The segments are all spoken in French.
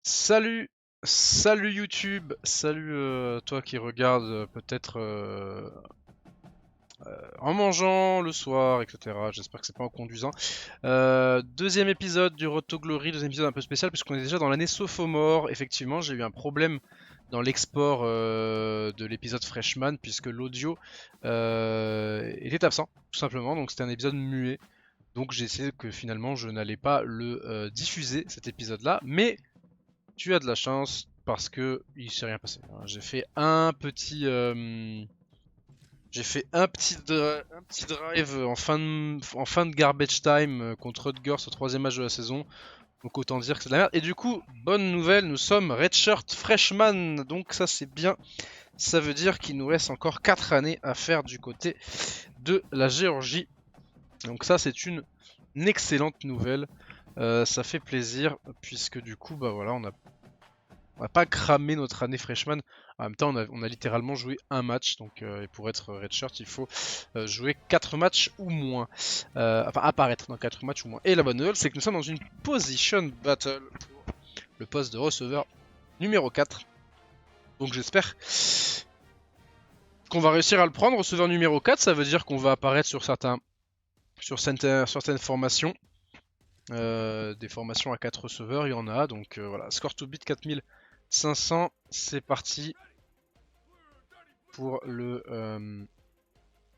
Salut, salut YouTube, salut toi qui regardes peut-être en mangeant le soir, etc. J'espère que c'est pas en conduisant. Deuxième épisode du Road to Glory, deuxième épisode un peu spécial puisqu'on est déjà dans l'année sophomore. Effectivement, j'ai eu un problème dans l'export de l'épisode Freshman puisque l'audio était absent, tout simplement. Donc c'était un épisode muet. Donc j'ai essayé que finalement je n'allais pas le diffuser cet épisode-là, mais tu as de la chance parce que il s'est rien passé. J'ai fait un petit, un petit drive en fin de garbage time contre Rutgers au troisième match de la saison. Donc autant dire que c'est de la merde. Et du coup, bonne nouvelle, nous sommes redshirt freshman. Donc ça c'est bien. Ça veut dire qu'il nous reste encore 4 années à faire du côté de la Géorgie. Donc ça c'est une excellente nouvelle. Ça fait plaisir puisque du coup bah voilà on n'a pas cramé notre année freshman. En même temps, on a littéralement joué un match. Donc, et pour être redshirt, il faut jouer 4 matchs ou moins. Enfin, apparaître dans 4 matchs ou moins. Et la bonne nouvelle, c'est que nous sommes dans une position battle pour le poste de receveur numéro 4. Donc, j'espère qu'on va réussir à le prendre. Receveur numéro 4, ça veut dire qu'on va apparaître sur certaines formations. Des formations à 4 receveurs, il y en a. Donc, voilà. Score to beat 4500. C'est parti. Pour le...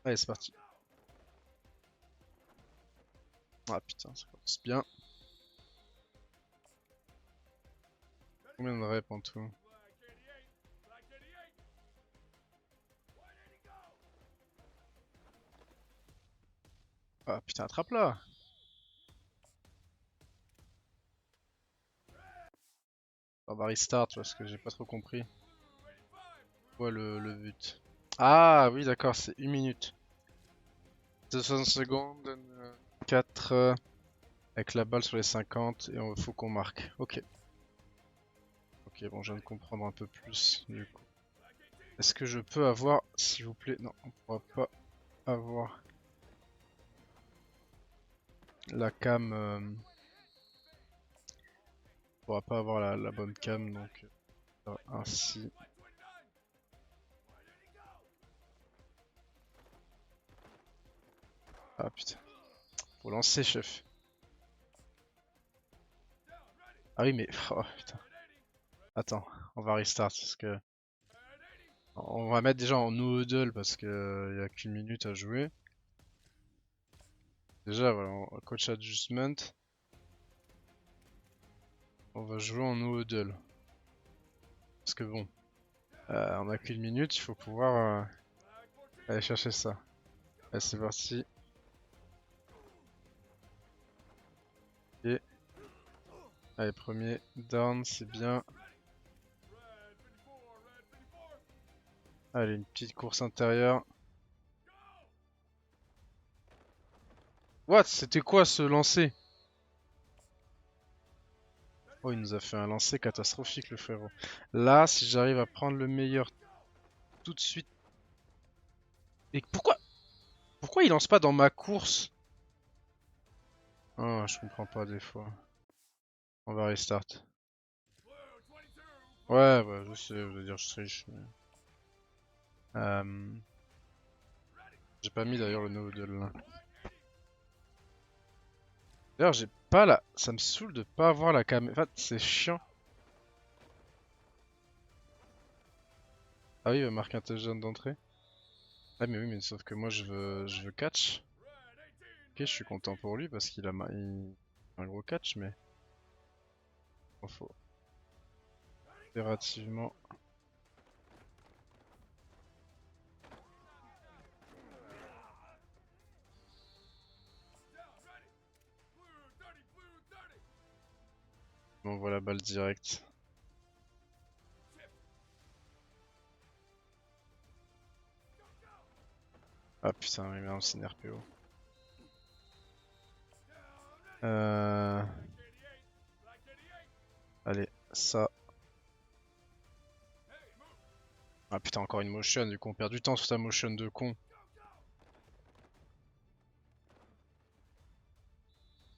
Allez, c'est parti. Ah putain, ça commence bien. Combien de reps en tout? Ah putain, attrape là. On va restart parce que j'ai pas trop compris. Ouais, le but. Ah oui, d'accord, c'est 1 minute. 200 secondes, 4 avec la balle sur les 50 et il faut qu'on marque. Ok. Ok, bon, je viens de comprendre un peu plus du coup. Est-ce que je peux avoir, s'il vous plaît? Non, on pourra pas avoir la cam. On pourra pas avoir la bonne cam donc ainsi. Ah putain. Faut lancer, chef. Ah oui, mais. Oh putain. Attends, on va restart parce que. On va mettre déjà en no-huddle parce que y a qu'une minute à jouer. Déjà, voilà, coach adjustment. On va jouer en no-huddle. Parce que bon, on a qu'une minute, il faut pouvoir aller chercher ça. Allez, c'est parti. Et. Allez, premier down, c'est bien. Allez, une petite course intérieure. What? C'était quoi ce lancer? Oh, il nous a fait un lancer catastrophique, le frérot. Là, si j'arrive à prendre le meilleur tout de suite. Et pourquoi il lance pas dans ma course? Ah, je comprends pas des fois. On va restart. Ouais, ouais, je sais, vous allez dire je triche. Euh, J'ai pas mis d'ailleurs le no-huddle là. D'ailleurs, j'ai pas la. Ça me saoule de pas avoir la caméra. En fait, c'est chiant. Ah oui, il va marquer un touchdown d'entrée. Ah, mais oui, mais sauf que moi je veux catch. Ok, je suis content pour lui parce qu'il a un gros catch, mais. Il faut impérativement. Bon, voilà, balle directe. Ah putain, oui, merde, c'est une RPO. Euh... Allez, ça. Ah putain, encore une motion, du coup on perd du temps sur ta motion de con.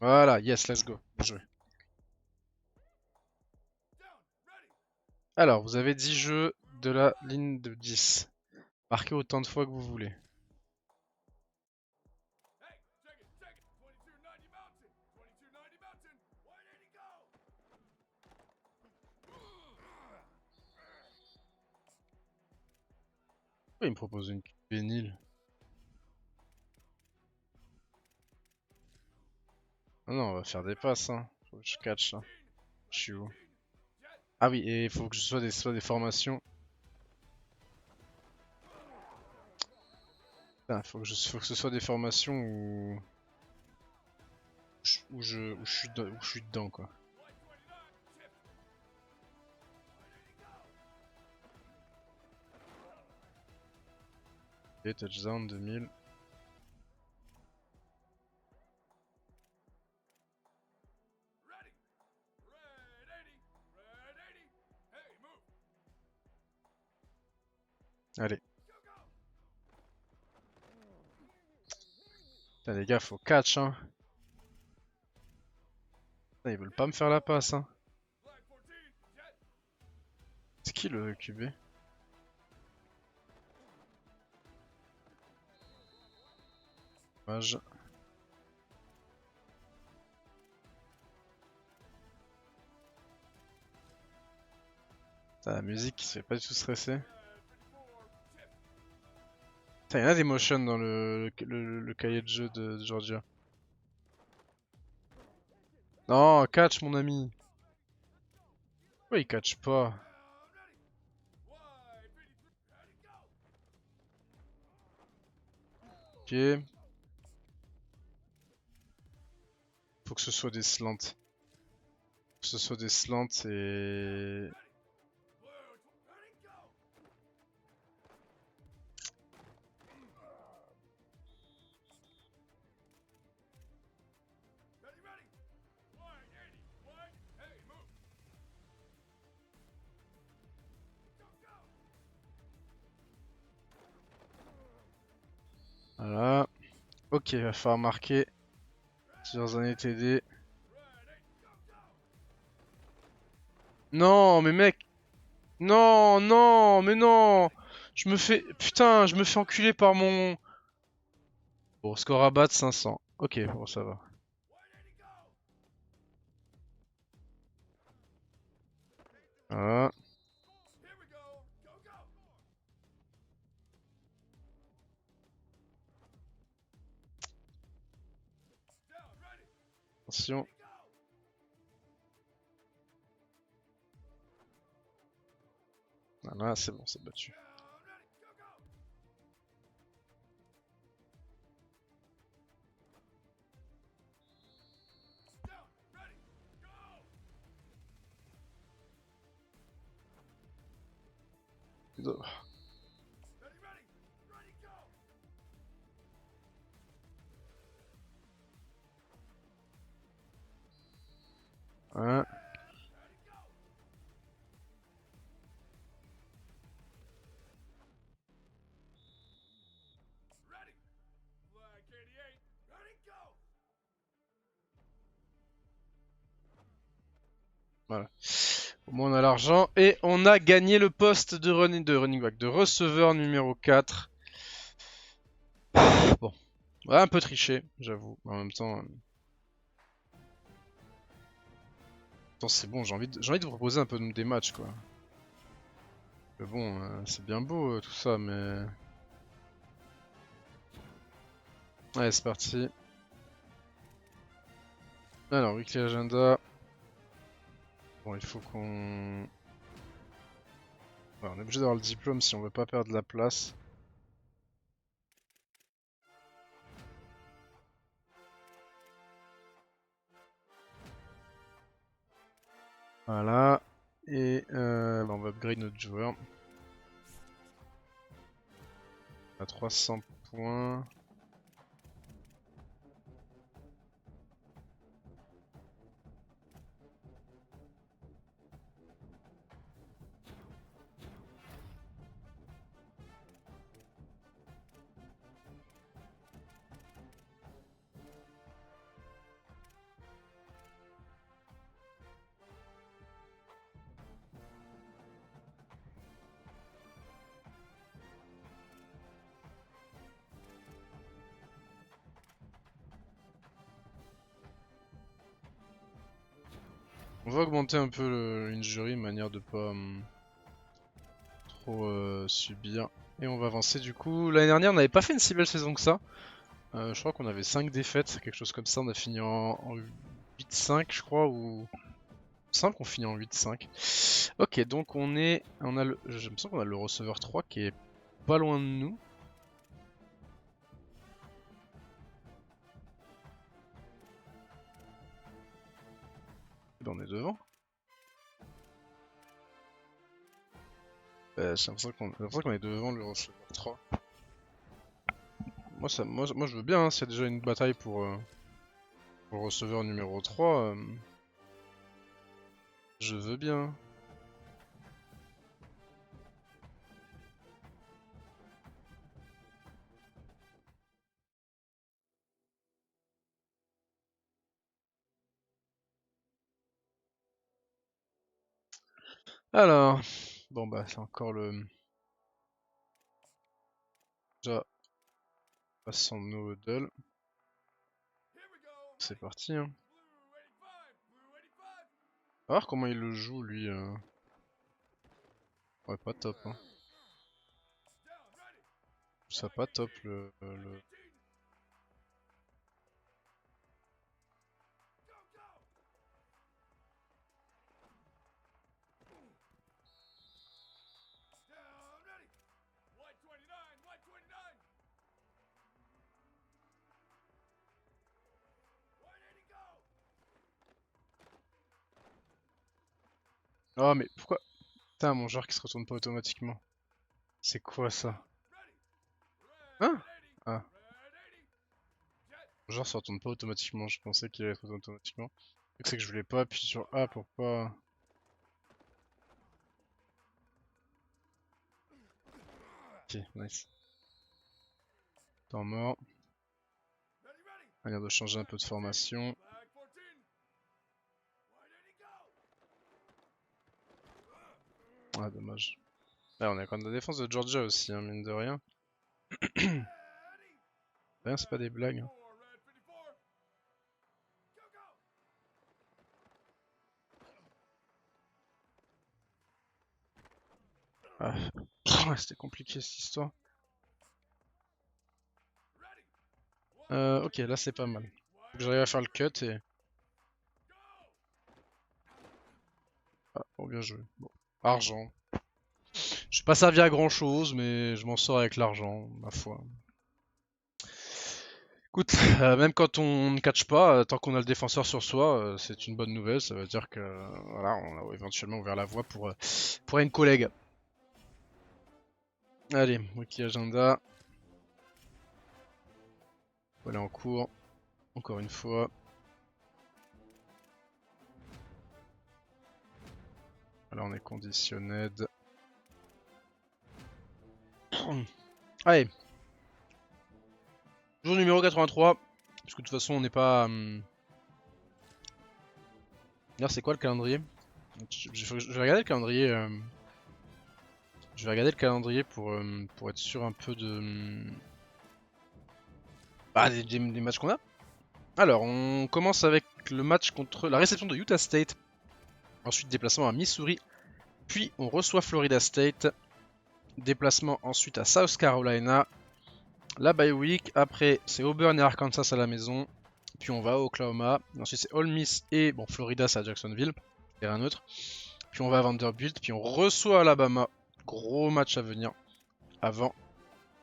Voilà, yes, let's go. Bien joué. Alors, vous avez 10 jeux de la ligne de 10. Marquez autant de fois que vous voulez. Pourquoi il me propose une bénile? Ah non, on va faire des passes, hein. Faut que je catch, là. Je suis où? Ah oui, et il faut que ce soit des formations. Putain, faut que ce soit des formations où je suis dedans, quoi. Ok, touchdown 2000. Allez. Putain, les gars, faut catch, hein. Putain, ils veulent pas me faire la passe, hein. C'est qui le QB? Dommage. Putain, la musique qui se fait pas du tout stresser. Putain, il y en a des motions dans le cahier de jeu de Georgia. Non, catch mon ami. Pourquoi il catch pas? Ok. Faut que ce soit des slants. Faut que ce soit des slants et... Voilà. Ok, va falloir marquer plusieurs années TD. Non, mais mec! Non, non, mais non! Je me fais... Putain, je me fais enculer par mon... Bon, score à battre 500. Ok, bon, ça va. Voilà. Attention. Voilà, c'est bon, c'est battu. Voilà. Voilà. Au moins on a l'argent et on a gagné le poste running back, de receveur numéro 4. Bon, ouais, un peu triché, j'avoue. En même temps, c'est bon, j'ai envie de vous proposer un peu des matchs quoi. Mais bon, c'est bien beau tout ça, mais... Allez, c'est parti. Alors, weekly agenda. Bon, il faut qu'on... Ouais, on est obligé d'avoir le diplôme si on veut pas perdre la place. Voilà. Et bah, on va upgrade notre joueur. À 300 points. va augmenter un peu l'injury, manière de pas trop subir. Et on va avancer du coup. L'année dernière, on n'avait pas fait une si belle saison que ça. Je crois qu'on avait 5 défaites, quelque chose comme ça. On a fini en 8-5, je crois, ou. Simple qu'on finit en 8-5. Ok, donc on est. J'ai l'impression qu'on a le receveur 3 qui est pas loin de nous. On est devant. J'ai l'impression qu'on est devant le receveur 3. Moi je veux bien, hein, s'il y a déjà une bataille pour le receveur numéro 3. Je veux bien. Alors, bon bah c'est encore le. Déjà, passant no huddle. C'est parti. Hein. On va voir comment il le joue lui. Ouais, pas top. Hein. Ça pas top le. Oh mais pourquoi. Putain, mon genre qui se retourne pas automatiquement. C'est quoi ça? Hein? Ah. Mon genre se retourne pas automatiquement, je pensais qu'il allait se retourner automatiquement. C'est que je voulais pas appuyer sur A pour pas. Ok, nice. Temps mort. Manière de changer un peu de formation. Ah, dommage. Là, on est quand même de la défense de Georgia aussi, hein, mine de rien. Rien, c'est pas des blagues. Hein. Ah. C'était compliqué cette histoire. Ok, là c'est pas mal. Faut que j'arrive à faire le cut et. Ah, bon, bien joué. Bon. Argent. Je suis pas servi à grand chose, mais je m'en sors avec l'argent, ma foi. Écoute, même quand on ne catch pas, tant qu'on a le défenseur sur soi, c'est une bonne nouvelle. Ça veut dire que voilà, on a éventuellement ouvert la voie pour une collègue. Allez, wiki agenda. Voilà en cours. Encore une fois. Là on est conditionned. Allez. Jour numéro 83. Parce que de toute façon on n'est pas. D'ailleurs c'est quoi le calendrier? Je vais regarder le calendrier. Je vais regarder le calendrier pour être sûr un peu de. Bah, des matchs qu'on a. Alors, on commence avec le match contre la réception de Utah State. Ensuite, déplacement à Missouri. Puis, on reçoit Florida State. Déplacement ensuite à South Carolina. La bye week. Après, c'est Auburn et Arkansas à la maison. Puis, on va à Oklahoma. Ensuite, c'est Ole Miss et bon, Florida, c'est à Jacksonville. Terrain neutre. Puis, on va à Vanderbilt. Puis, on reçoit Alabama. Gros match à venir avant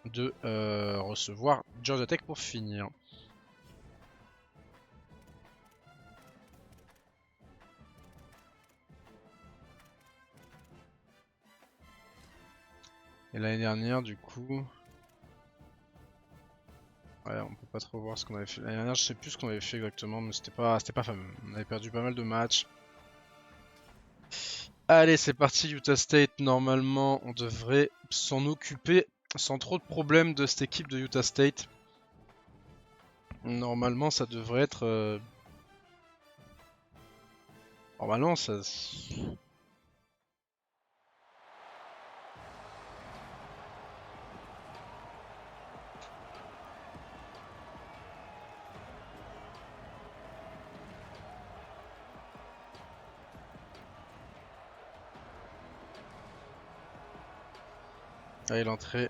de recevoir Georgia Tech pour finir. Et l'année dernière, du coup. Ouais, on peut pas trop voir ce qu'on avait fait. L'année dernière, je sais plus ce qu'on avait fait exactement, mais c'était pas fameux. On avait perdu pas mal de matchs. Allez, c'est parti, Utah State. Normalement, on devrait s'en occuper sans trop de problèmes de cette équipe de Utah State. Normalement, ça devrait être. Normalement, ça. Allez, l'entrée.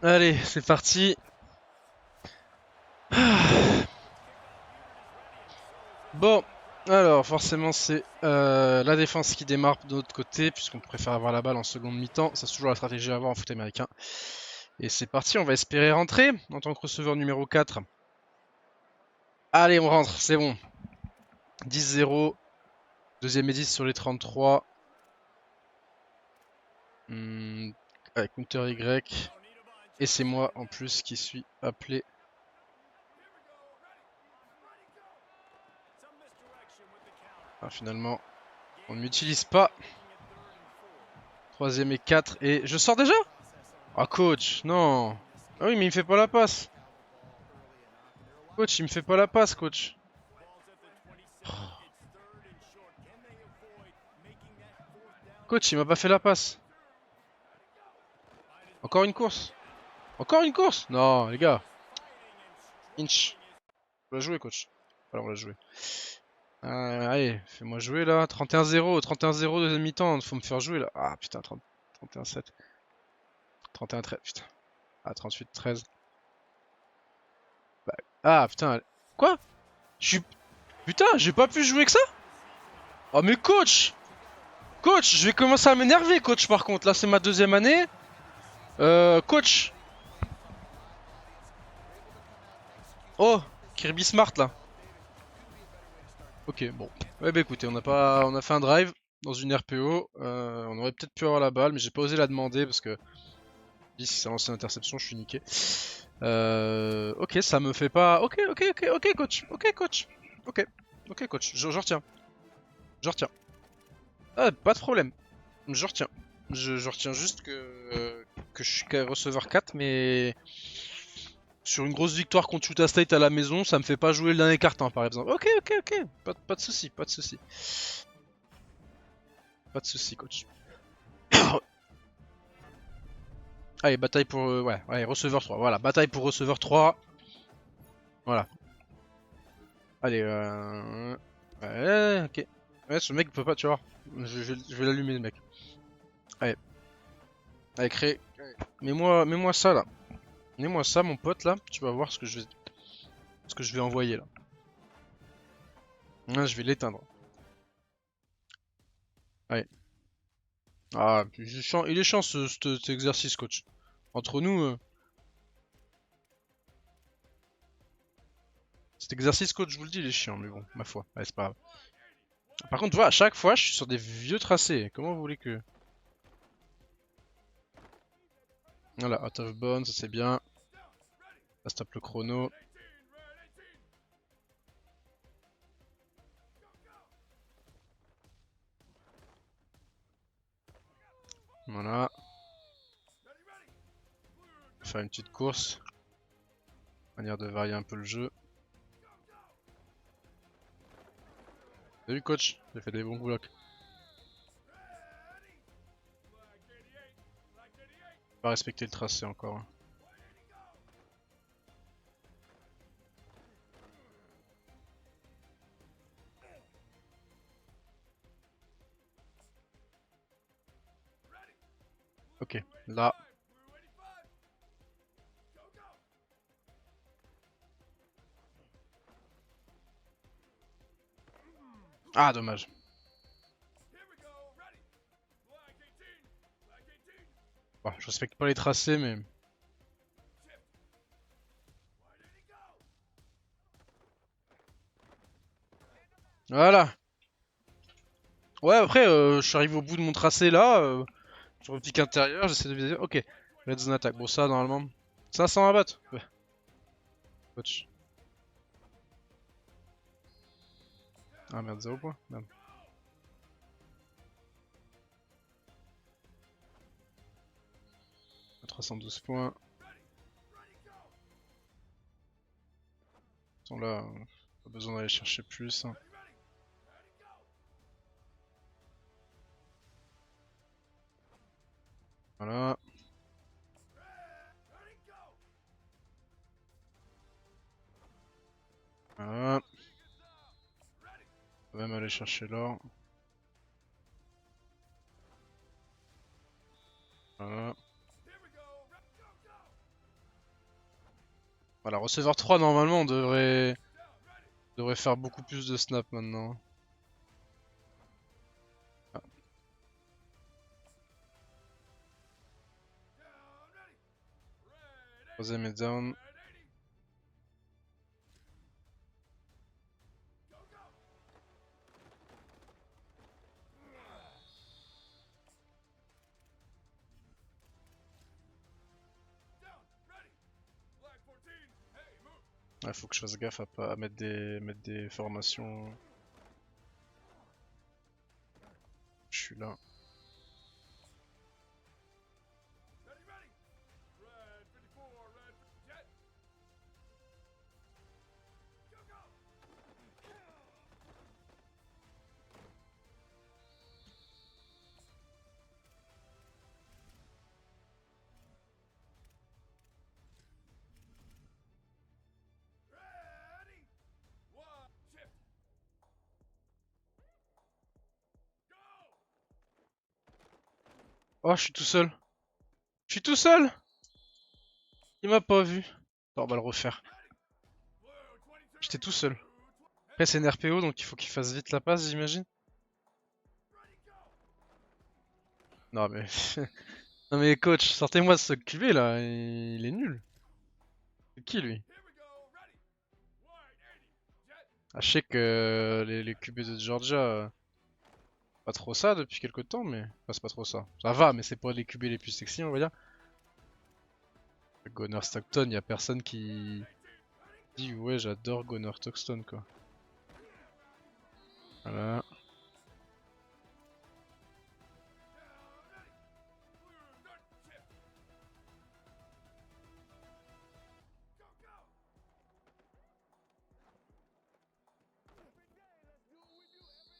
Allez, c'est parti. Bon, alors forcément c'est la défense qui démarre de notre côté puisqu'on préfère avoir la balle en seconde mi-temps. C'est toujours la stratégie à avoir en foot américain. Et c'est parti, on va espérer rentrer en tant que receveur numéro 4. Allez, on rentre, c'est bon. 10-0. Deuxième et 10 sur les 33. Avec counter Y. Et c'est moi en plus qui suis appelé. Ah, finalement, on ne m'utilise pas. Troisième et 4. Et je sors déjà? Ah, coach, non. Ah oui, mais il me fait pas la passe. Coach, il me fait pas la passe, coach. Coach, il m'a pas fait la passe. Encore une course. Encore une course. Non, les gars. Inch. On l'a joué, coach. Alors, on l'a joué. Allez, fais-moi jouer là. 31-0. 31-0 deuxième mi-temps. Faut me faire jouer là. Ah putain, 31-7. 31-13. Putain. Ah, 38-13. Bah, ah putain. Quoi? Je suis. Putain, j'ai pas pu jouer que ça? Oh, mais coach! Coach, je vais commencer à m'énerver, coach, par contre. Là, c'est ma deuxième année. Coach. Oh, Kirby Smart là. Ok, bon. Ouais, bah écoutez, on a fait un drive dans une RPO. On aurait peut-être pu avoir la balle, mais j'ai pas osé la demander parce que si ça lance une interception, je suis niqué. Ok, ça me fait pas. Ok, coach. Ok, coach. Ok, coach. Je retiens. Je retiens. Ah, pas de problème. Je retiens. Je retiens juste que je suis qu'à receveur 4, mais sur une grosse victoire contre Utah State à la maison, ça me fait pas jouer le dernier carton, par exemple. Ok. Pas de soucis, pas de soucis. Pas de soucis, coach. Allez, bataille pour... ouais, receveur 3. Voilà, bataille pour receveur 3. Voilà. Allez, ouais, ok. Ouais, ce mec peut pas, tu vois. Je vais l'allumer, le mec. Allez. Allez, crée. Mets-moi ça, là. Mets-moi ça, mon pote, là. Tu vas voir ce que je vais envoyer, là. Je vais l'éteindre. Allez. Ah, il est chiant, cet exercice, coach. Entre nous... cet exercice, coach, je vous le dis, il est chiant, mais bon, ma foi. Allez, c'est pas grave. Par contre, tu vois, à chaque fois, je suis sur des vieux tracés. Comment vous voulez que... Voilà, out of bounds, ça c'est bien. Ça stoppe le chrono. Voilà. Faire une petite course. Manière de varier un peu le jeu. Salut coach, j'ai fait des bons blocs. Pas respecter le tracé encore. Ok, là. Ah, dommage. Bon, je respecte pas les tracés, mais... Voilà. Ouais, après, je suis arrivé au bout de mon tracé là. Sur le pic intérieur, j'essaie de viser. Ok, red zone attack. Bon, ça, normalement... 500 à battre. Ouais. Coach. Ah merde, 0 point. Merde. À 312 points. Ils sont là. Pas besoin d'aller chercher plus. Hein. Voilà. Voilà. On va même aller chercher l'or. Voilà. Voilà, receveur 3 normalement on devrait faire beaucoup plus de snaps maintenant. Ah. Troisième est down. Il faut que je fasse gaffe à pas mettre des formations. Je suis là. Oh, je suis tout seul. Je suis tout seul. Il m'a pas vu. Bon, on va le refaire. J'étais tout seul. Après c'est une RPO donc il faut qu'il fasse vite la passe j'imagine. Non mais... non mais coach, sortez-moi de ce QB là, il est nul. C'est qui lui? Ah, je sais que les QB de Georgia, pas trop ça depuis quelques temps, mais... Enfin c'est pas trop ça. Ça va, mais c'est pas les QB les plus sexy on va dire. Gunnar Stockton, y a personne qui dit ouais j'adore Gunnar Stockton quoi. Voilà.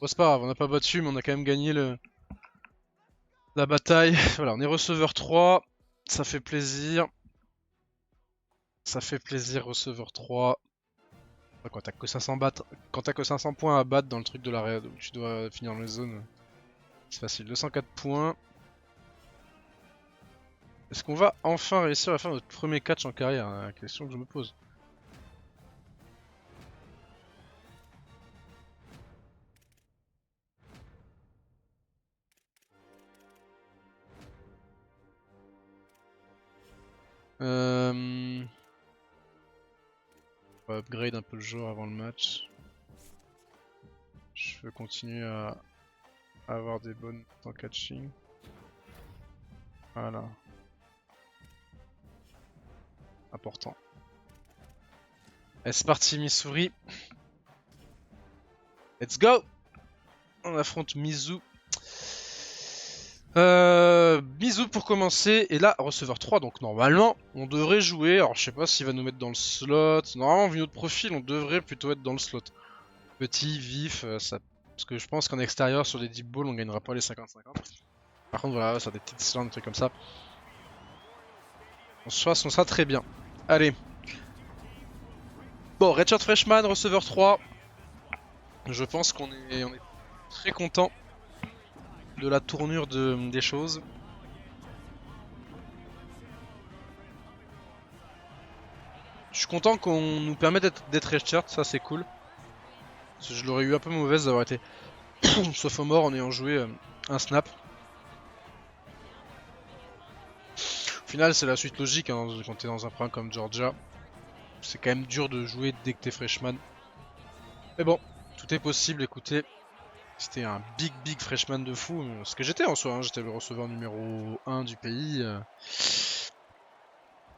Bon c'est pas grave, on a pas battu mais on a quand même gagné la bataille. Voilà, on est receveur 3, ça fait plaisir. Ça fait plaisir, receveur 3. Quand t'as que 500 points à battre dans le truc de l'arrêt, donc tu dois finir dans les zones, c'est facile. 204 points. Est-ce qu'on va enfin réussir à faire notre premier catch en carrière? La question que je me pose. On va upgrade un peu le joueur avant le match. Je veux continuer à avoir des bonnes en catching. Voilà. Important. Allez, c'est parti, Missouri. Let's go! On affronte Mizzou. Bisous pour commencer, et là receveur 3, donc normalement on devrait jouer, alors je sais pas s'il va nous mettre dans le slot, normalement vu notre profil on devrait plutôt être dans le slot. Petit, vif, ça... parce que je pense qu'en extérieur sur les deep balls on gagnera pas les 50-50. Par contre voilà, sur des petites slants, des trucs comme ça, on sera très bien. Allez. Bon, Redshirt Freshman, receveur 3, je pense qu'on est très content de la tournure des choses. Je suis content qu'on nous permette d'être redshirt, ça c'est cool. Parce que je l'aurais eu un peu mauvaise d'avoir été sophomore en ayant joué un snap. Au final c'est la suite logique hein, quand t'es dans un programme comme Georgia. C'est quand même dur de jouer dès que t'es freshman. Mais bon, tout est possible, écoutez. C'était un big freshman de fou. Ce que j'étais en soi, hein, j'étais le receveur numéro 1 du pays.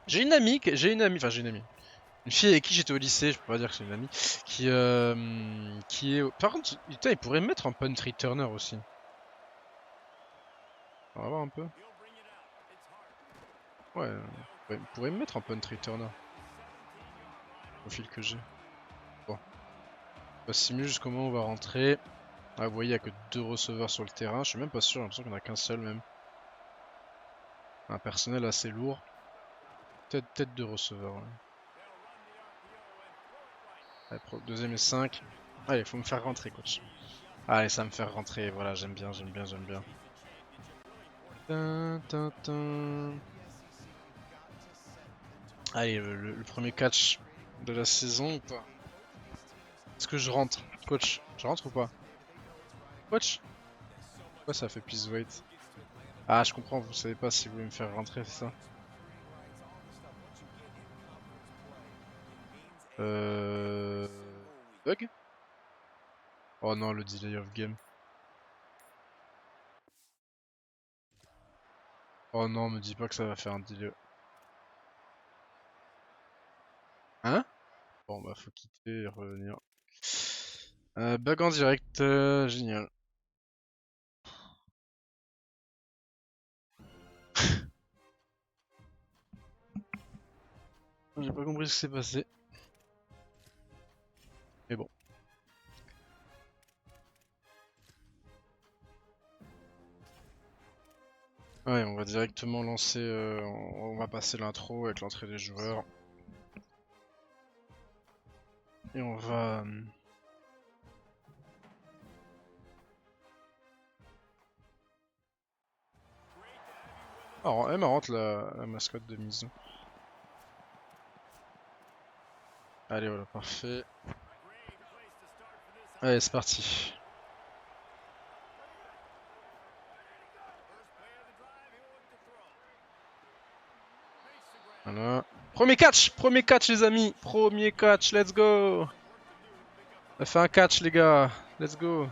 J'ai une amie, une fille avec qui j'étais au lycée, je peux pas dire que c'est une amie, qui est... Par contre, putain, il pourrait mettre un punt returner aussi. On va voir un peu. Ouais, il pourrait me mettre un punt returner. Au fil que j'ai. Bon. pas simuler jusqu'au moment où on va rentrer. Ah, vous voyez, il n'y a que 2 receveurs sur le terrain. Je suis même pas sûr, j'ai l'impression qu'il n'y en a qu'un seul même. Un personnel assez lourd. Peut-être 2 receveurs. Ouais. Allez, deuxième et 5. Allez, faut me faire rentrer, coach. Allez, ça va me faire rentrer. Voilà, j'aime bien, j'aime bien, j'aime bien. Allez, le premier catch de la saison ou pas? Est-ce que je rentre, coach? Je rentre ou pas? Coach? Pourquoi ça fait please wait? Ah, je comprends, vous savez pas si vous voulez me faire rentrer, c'est ça? Euh... Bug? Oh non, le delay of game. Oh non, me dis pas que ça va faire un delay. Hein? Bon bah faut quitter et revenir. Bug en direct, génial. J'ai pas compris ce qui s'est passé. Mais bon. Ouais, on va directement lancer, on va passer l'intro avec l'entrée des joueurs. Et on va... elle est marrante la mascotte de mise. Allez voilà, parfait. Allez, c'est parti. Voilà. Premier catch les amis, premier catch, let's go. On a fait un catch les gars, let's go.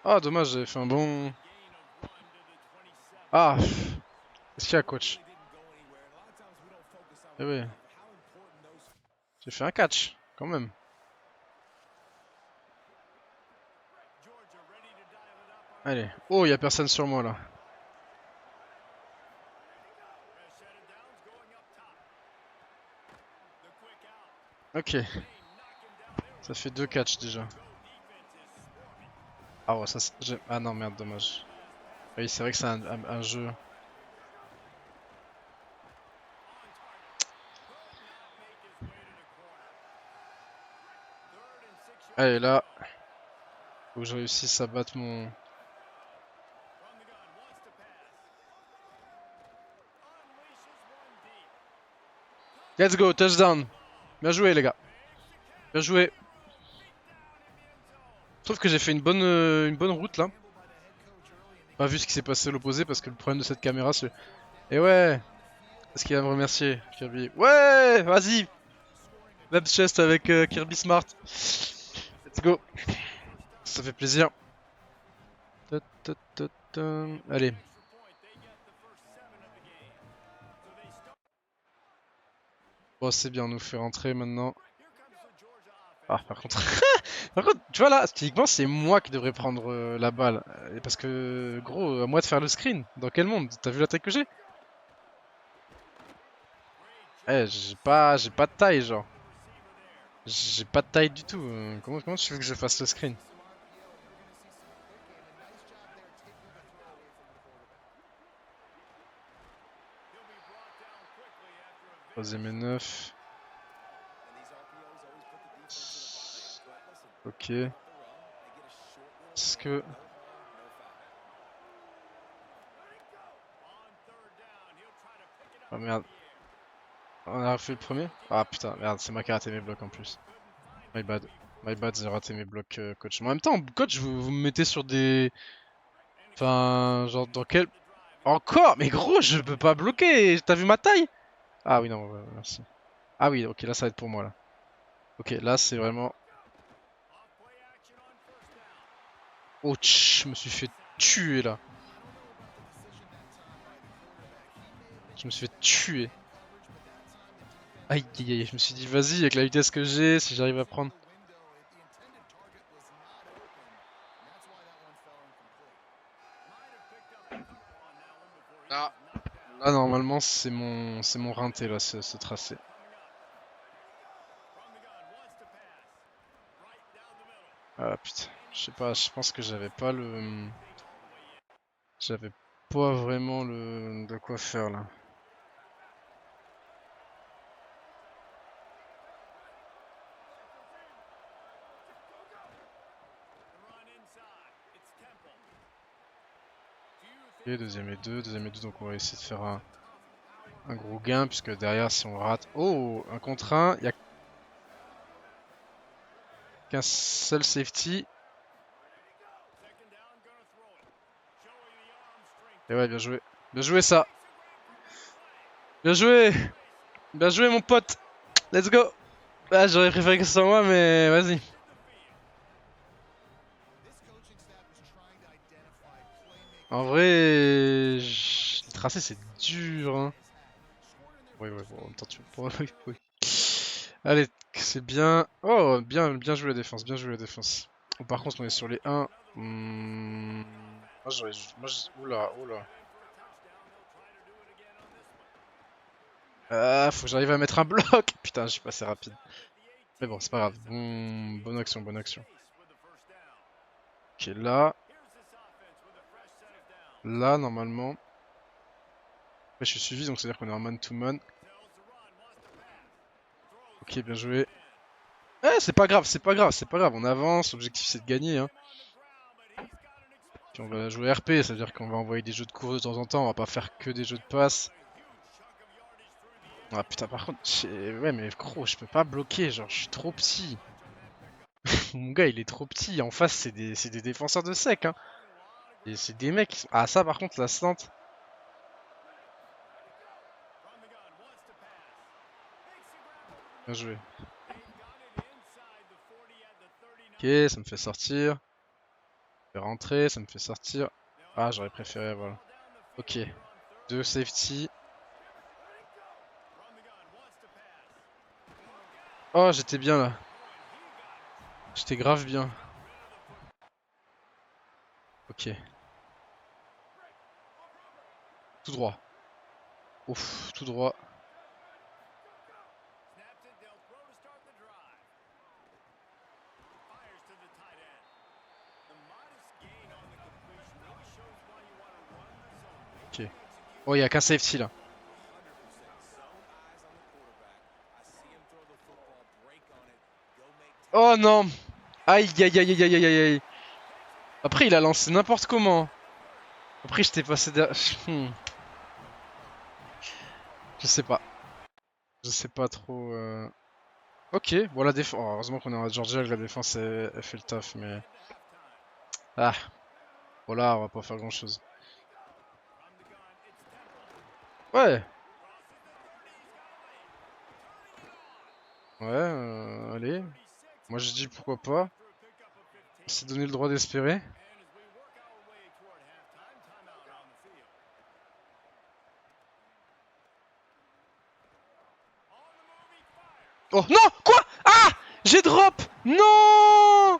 Ah dommage, j'avais fait un bon... Ah, qu'est-ce qu'il y a coach? Eh oui, j'ai fait un catch, quand même. Allez, oh y a personne sur moi là. Ok, ça fait 2 catchs déjà. Ah ouais, ça c'est... Ah non merde, dommage. Oui, c'est vrai que c'est un jeu. Allez là, faut que je réussisse à battre mon... Let's go, touchdown. Bien joué les gars. Bien joué. Sauf que j'ai fait une bonne route là. Pas vu ce qui s'est passé à l'opposé parce que le problème de cette caméra c'est... Et ouais. Est-ce qu'il va me remercier Kirby? Ouais, vas-y. Lab chest avec Kirby Smart. Let's go. Ça fait plaisir. Allez. Bon c'est bien, on nous fait rentrer maintenant. Ah par contre... Par contre, tu vois là, typiquement c'est moi qui devrais prendre la balle. Parce que gros, à moi de faire le screen. Dans quel monde? T'as vu la taille que j'ai? Eh, j'ai pas de taille genre. J'ai pas de taille du tout. Comment tu veux que je fasse le screen? Troisième et 9. Ok. Est-ce que... Oh merde. On a refait le premier? Ah putain, merde, c'est moi qui ai raté mes blocs en plus. My bad. My bad, j'ai raté mes blocs, coach. Mais en même temps, coach, vous me mettez sur des... Enfin, genre dans quel... Encore? Mais gros, je peux pas bloquer. T'as vu ma taille? Ah oui, non, ouais, merci. Ah oui, ok, là ça va être pour moi là. Ok, là c'est vraiment... Oh, je me suis fait tuer là. Je me suis fait tuer. Aïe aïe aïe, je me suis dit vas-y avec la vitesse que j'ai, si j'arrive à prendre. Ah, normalement, c'est mon rinté là, ce tracé. Ah putain, je sais pas, je pense que j'avais pas le. J'avais pas vraiment le de quoi faire là. Ok, deuxième et deux, donc on va essayer de faire un gros gain, puisque derrière si on rate. Oh, un contre un, il y a qu'un seul safety. Et ouais, bien joué. Bien joué ça. Bien joué. Bien joué mon pote. Let's go. Ah, j'aurais préféré que ce soit moi, mais vas-y. En vrai, le tracé c'est dur. Hein. Oui, oui, bon, en même temps tu peux pas. Oui, oui. Allez, c'est bien. Oh, bien joué la défense, bien joué la défense. Oh, par contre, on est sur les 1. Moi, j'aurais. Oula, oula. Ah, faut que j'arrive à mettre un bloc. Putain, je suis passé rapide. Mais bon, c'est pas grave. Bonne action, bonne action. Ok, là. Là, normalement. Après, je suis suivi, donc c'est-à-dire qu'on est en man-to-man. Ok, bien joué. Eh, c'est pas grave, c'est pas grave, c'est pas grave. On avance, l'objectif c'est de gagner. Hein. Puis on va jouer RP, ça veut dire qu'on va envoyer des jeux de course de temps en temps, on va pas faire que des jeux de passe. Ah putain, par contre, ouais, mais gros, je peux pas bloquer, genre, je suis trop petit. Mon gars, il est trop petit. En face, c'est des défenseurs de sec, hein. Et c'est des mecs qui sont. Ah, ça, par contre, la slant. Bien joué. Ok, ça me fait sortir. Je vais rentrer, ça me fait sortir. Ah, j'aurais préféré, voilà. Ok. Deux safety. Oh, j'étais bien là. J'étais grave bien. Ok. Tout droit. Ouf, tout droit. Ok. Oh, il y a qu'un safety là. Oh non. Aïe, aïe, aïe, aïe, aïe, aïe, aïe. Après, il a lancé n'importe comment. Après, j'étais passé derrière. Je sais pas. Je sais pas trop. Ok, bon, la défense. Heureusement qu'on est en Georgia, que la défense elle fait le taf, mais. Ah, voilà, on va pas faire grand chose. Ouais, ouais, allez. Moi je dis pourquoi pas. On s'est donné le droit d'espérer. Oh non! Quoi? Ah! J'ai drop! Non!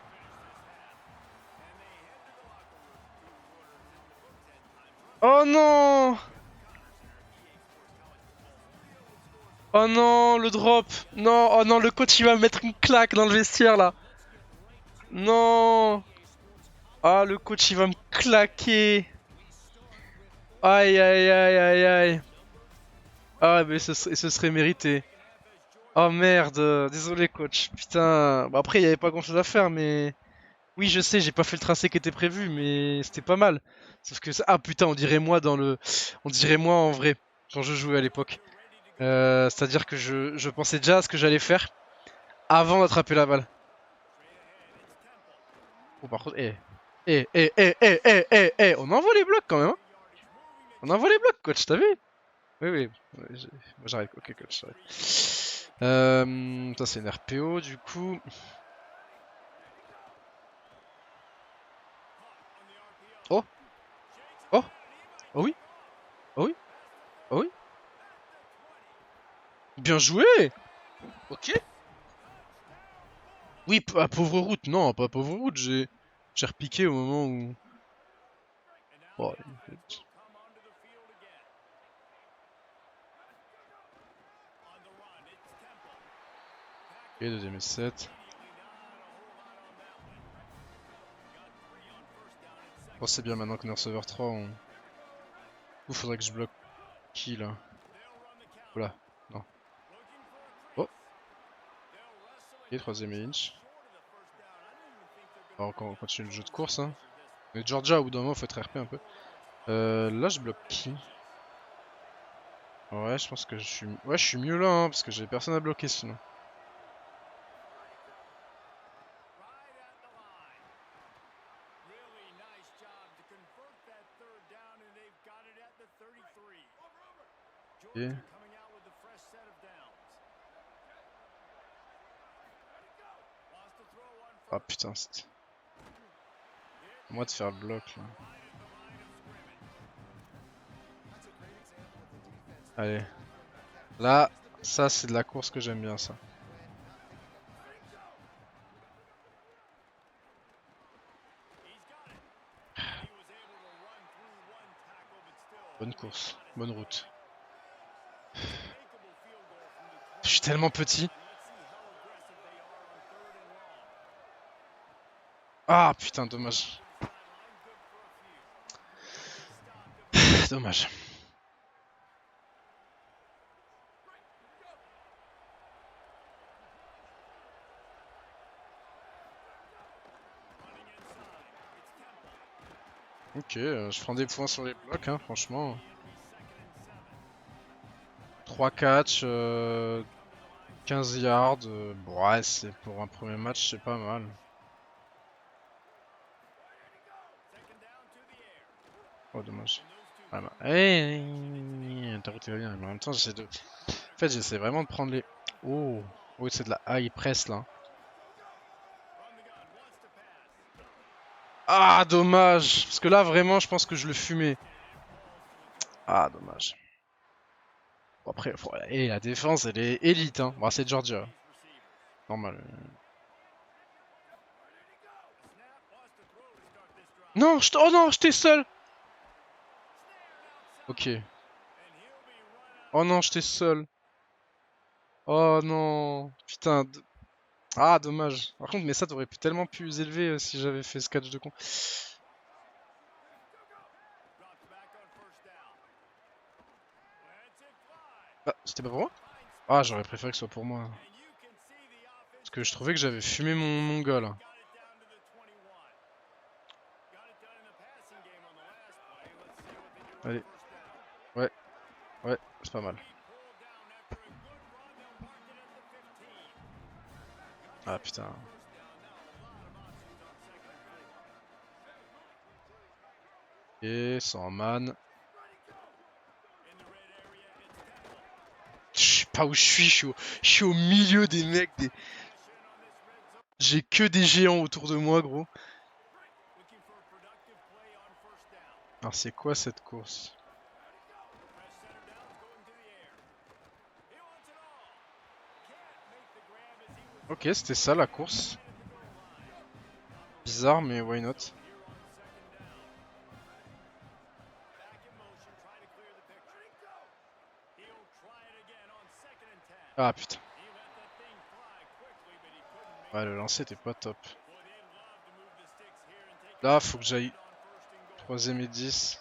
Oh non! Oh non, le drop! Non, oh non, le coach il va me mettre une claque dans le vestiaire là! Non! Ah, le coach il va me claquer! Aïe aïe aïe aïe aïe! Ah, mais ce serait mérité. Oh merde, désolé coach. Putain, bah, après il y avait pas grand chose à faire, mais oui, je sais, j'ai pas fait le tracé qui était prévu, mais c'était pas mal. Sauf que ah putain, on dirait moi en vrai quand je jouais à l'époque. C'est-à-dire que je pensais déjà à ce que j'allais faire avant d'attraper la balle. Oh par contre, on envoie les blocs quand même. Hein. On envoie les blocs, coach, t'as vu? Oui, oui. Ouais, moi j'arrête. Ok, coach, j'arrête. Ça c'est une RPO du coup. Oh, oh, oh oui, oh oui, oh oui. Bien joué! Ok. Oui, à pauvre route, non, pas pauvre route, j'ai repiqué au moment où. Oh, Et deuxième et 7. Bon, c'est bien maintenant qu'on est receveur 3. Ou faudrait que je bloque qui là? Voilà, non. Oh! Et troisième et inch. Alors, on continue le jeu de course. Hein. Mais Georgia, au bout d'un moment, faut être RP un peu. Là, je bloque qui? Ouais, je pense que je suis. Ouais, je suis mieux là, hein, parce que j'ai personne à bloquer sinon. Ok. Ah putain, c'était. À moi de faire bloc là. Allez. Là, ça c'est de la course que j'aime bien ça. Bonne course, bonne route. Je suis tellement petit. Ah putain, dommage. Dommage. Ok, je prends des points sur les blocs, hein, franchement. 3 catch, 15 yards. Bon, ouais, c'est pour un premier match, c'est pas mal. Oh, dommage. Ah bah. Ta route est bien, mais en même temps, j'essaie de. En fait, j'essaie vraiment de prendre les. Oh, oh, c'est de la. Ah, il presse là. Ah, dommage. Parce que là, vraiment, je pense que je le fumais. Ah, dommage. Bon, après, et la défense, elle est élite. Hein. Bon, c'est Georgia. Normal. Non, oh non, j'étais seul. Ok. Oh non, j'étais seul. Oh non. Putain. Ah, dommage. Par contre, mais ça t'aurait pu tellement plus élevé si j'avais fait ce catch de con. Ah, c'était pas pour moi? Ah, j'aurais préféré que ce soit pour moi. Parce que je trouvais que j'avais fumé mon gars là. Allez. Ouais. Ouais, c'est pas mal. Ah putain. Et sans man. Je sais pas où je suis au milieu des mecs. J'ai que des géants autour de moi, gros. Alors c'est quoi cette course? Ok, c'était ça la course. Bizarre, mais why not? Ah putain. Ouais, le lancer était pas top. Là, faut que j'aille 3ème et 10.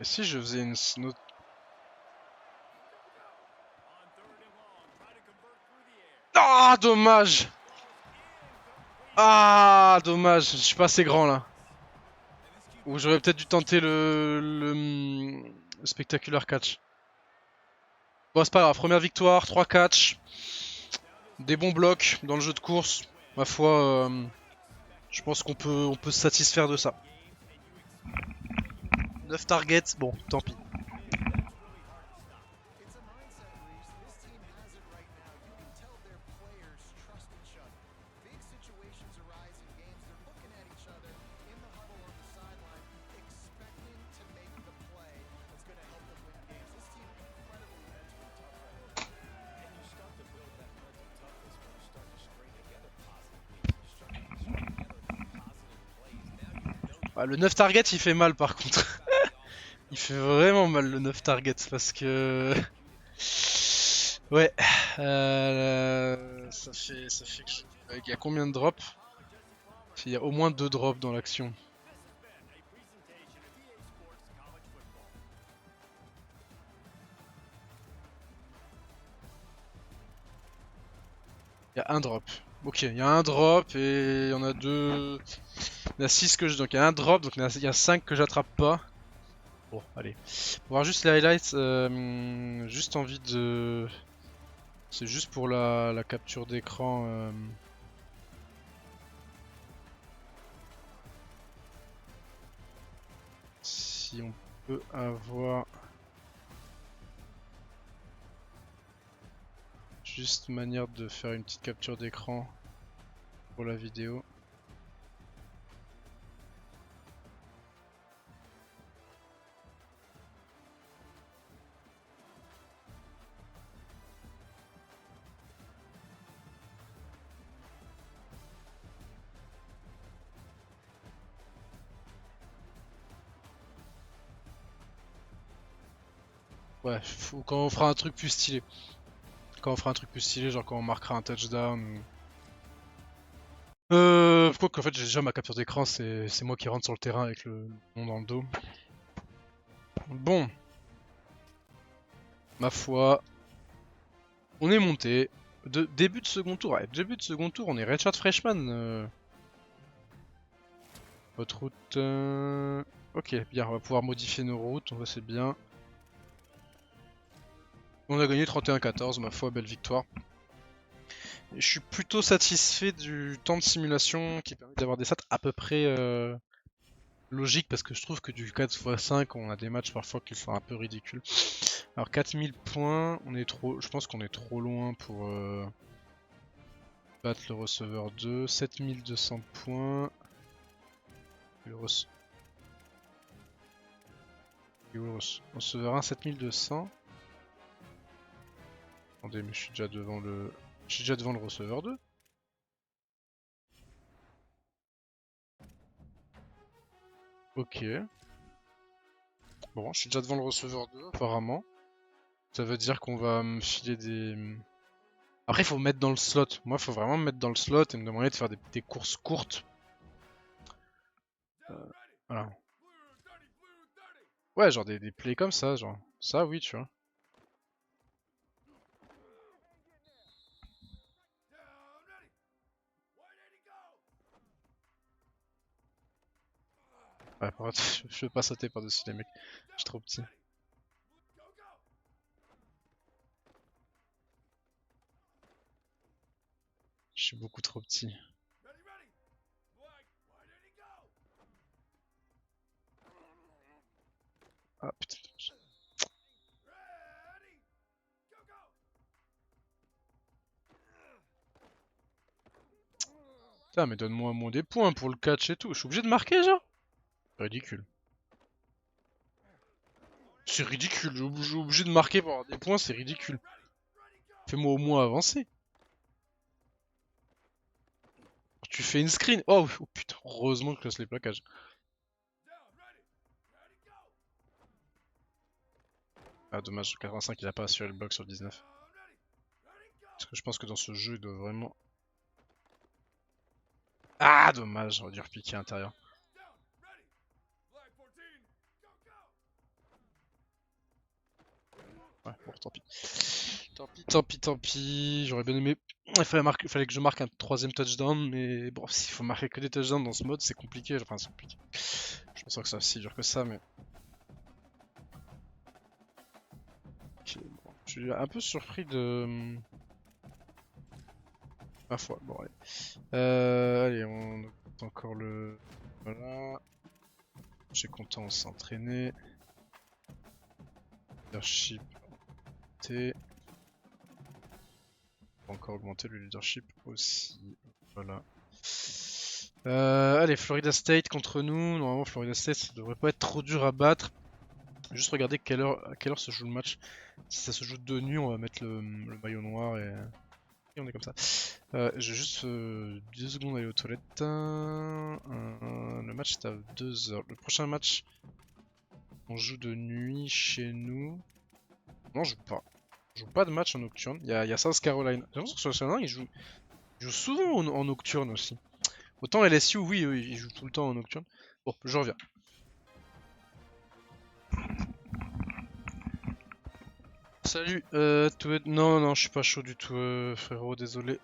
Et si je faisais une autre. Ah, dommage! Ah, dommage, je suis pas assez grand là. Ou j'aurais peut-être dû tenter le spectaculaire catch. Bon, c'est pas grave, première victoire, 3 catch. Des bons blocs dans le jeu de course. Ma foi, je pense on peut se satisfaire de ça. 9 targets, bon, tant pis. Ah, le 9 target il fait mal par contre. Il fait vraiment mal le 9 target parce que Ouais. Ça fait que il y a combien de drops? Il y a au moins 2 drops dans l'action. Il y a un drop. Ok, il y a un drop et il y en a 2. Il y en a 6 que je. Donc il y a un drop, donc il y a 5 que j'attrape pas. Bon, allez. Pour voir juste les highlights, juste envie de. C'est juste pour la capture d'écran. Si on peut avoir. Juste manière de faire une petite capture d'écran pour la vidéo. Ouais, quand on fera un truc plus stylé. Quand on fera un truc plus stylé, genre quand on marquera un touchdown ou. Quoi qu'en fait j'ai déjà ma capture d'écran, c'est moi qui rentre sur le terrain avec le nom dans le dos. Bon, ma foi, on est monté. Début de second tour, ouais, début de second tour, on est Redshirt Freshman. Votre route. Ok, bien, on va pouvoir modifier nos routes, on voit c'est bien. On a gagné 31-14, ma foi, belle victoire. Et je suis plutôt satisfait du temps de simulation qui permet d'avoir des stats à peu près logiques parce que je trouve que du 4x5 on a des matchs parfois qui sont un peu ridicules. Alors 4000 points, on est trop, je pense qu'on est trop loin pour battre le receveur 2. 7200 points. Le receveur 1 7200. Attendez, mais je suis déjà devant le. Je suis déjà devant le receveur 2. Ok. Bon, je suis déjà devant le receveur 2 apparemment. Ça veut dire qu'on va me filer des. Après, il faut me mettre dans le slot. Moi, il faut vraiment me mettre dans le slot et me demander de faire des courses courtes. Voilà. Ouais, genre des plays comme ça, genre. Ça, oui, tu vois. Ouais, par contre, je veux pas sauter par-dessus les mecs. Je suis trop petit. Je suis beaucoup trop petit. Ah putain. Putain, mais donne-moi moins des points pour le catch et tout. Je suis obligé de marquer, genre? Ridicule. C'est ridicule. Je suis obligé de marquer pour avoir des points, c'est ridicule. Fais-moi au moins avancer. Tu fais une screen. Oh, oh putain, heureusement que je laisse les plaquages. Ah, dommage, 85 il a pas assuré le bloc sur le 19. Parce que je pense que dans ce jeu, il doit vraiment. Ah, dommage, j'aurais dû repiquer à l'intérieur. Ouais, bon, tant pis. Tant pis. J'aurais bien aimé. Il fallait que je marque un troisième touchdown, mais bon, s'il faut marquer que des touchdowns dans ce mode, c'est compliqué. Enfin, c'est compliqué. Je pense pas que ça si dur que ça, mais. Ok, bon. Je suis un peu surpris de. Ma foi, bon, allez. Allez, on augmente encore le. Voilà. J'ai content, on s'est entraîné. Leadership. T. On va encore augmenter le leadership aussi. Voilà. Allez, Florida State contre nous. Normalement, Florida State, ça devrait pas être trop dur à battre. Juste regarder à quelle heure se joue le match. Si ça se joue de nuit, on va mettre le maillot noir et on est comme ça. J'ai juste 2 secondes à aller aux toilettes. Le match est à 2h. Le prochain match, on joue de nuit chez nous. Non, je joue pas. joue pas de match en nocturne. Il y a South Carolina. J'ai l'impression que sur South Carolina, il joue souvent en nocturne aussi. Autant LSU, oui, il joue tout le temps en nocturne. Bon, je reviens. Salut, non, je suis pas chaud du tout, frérot, désolé.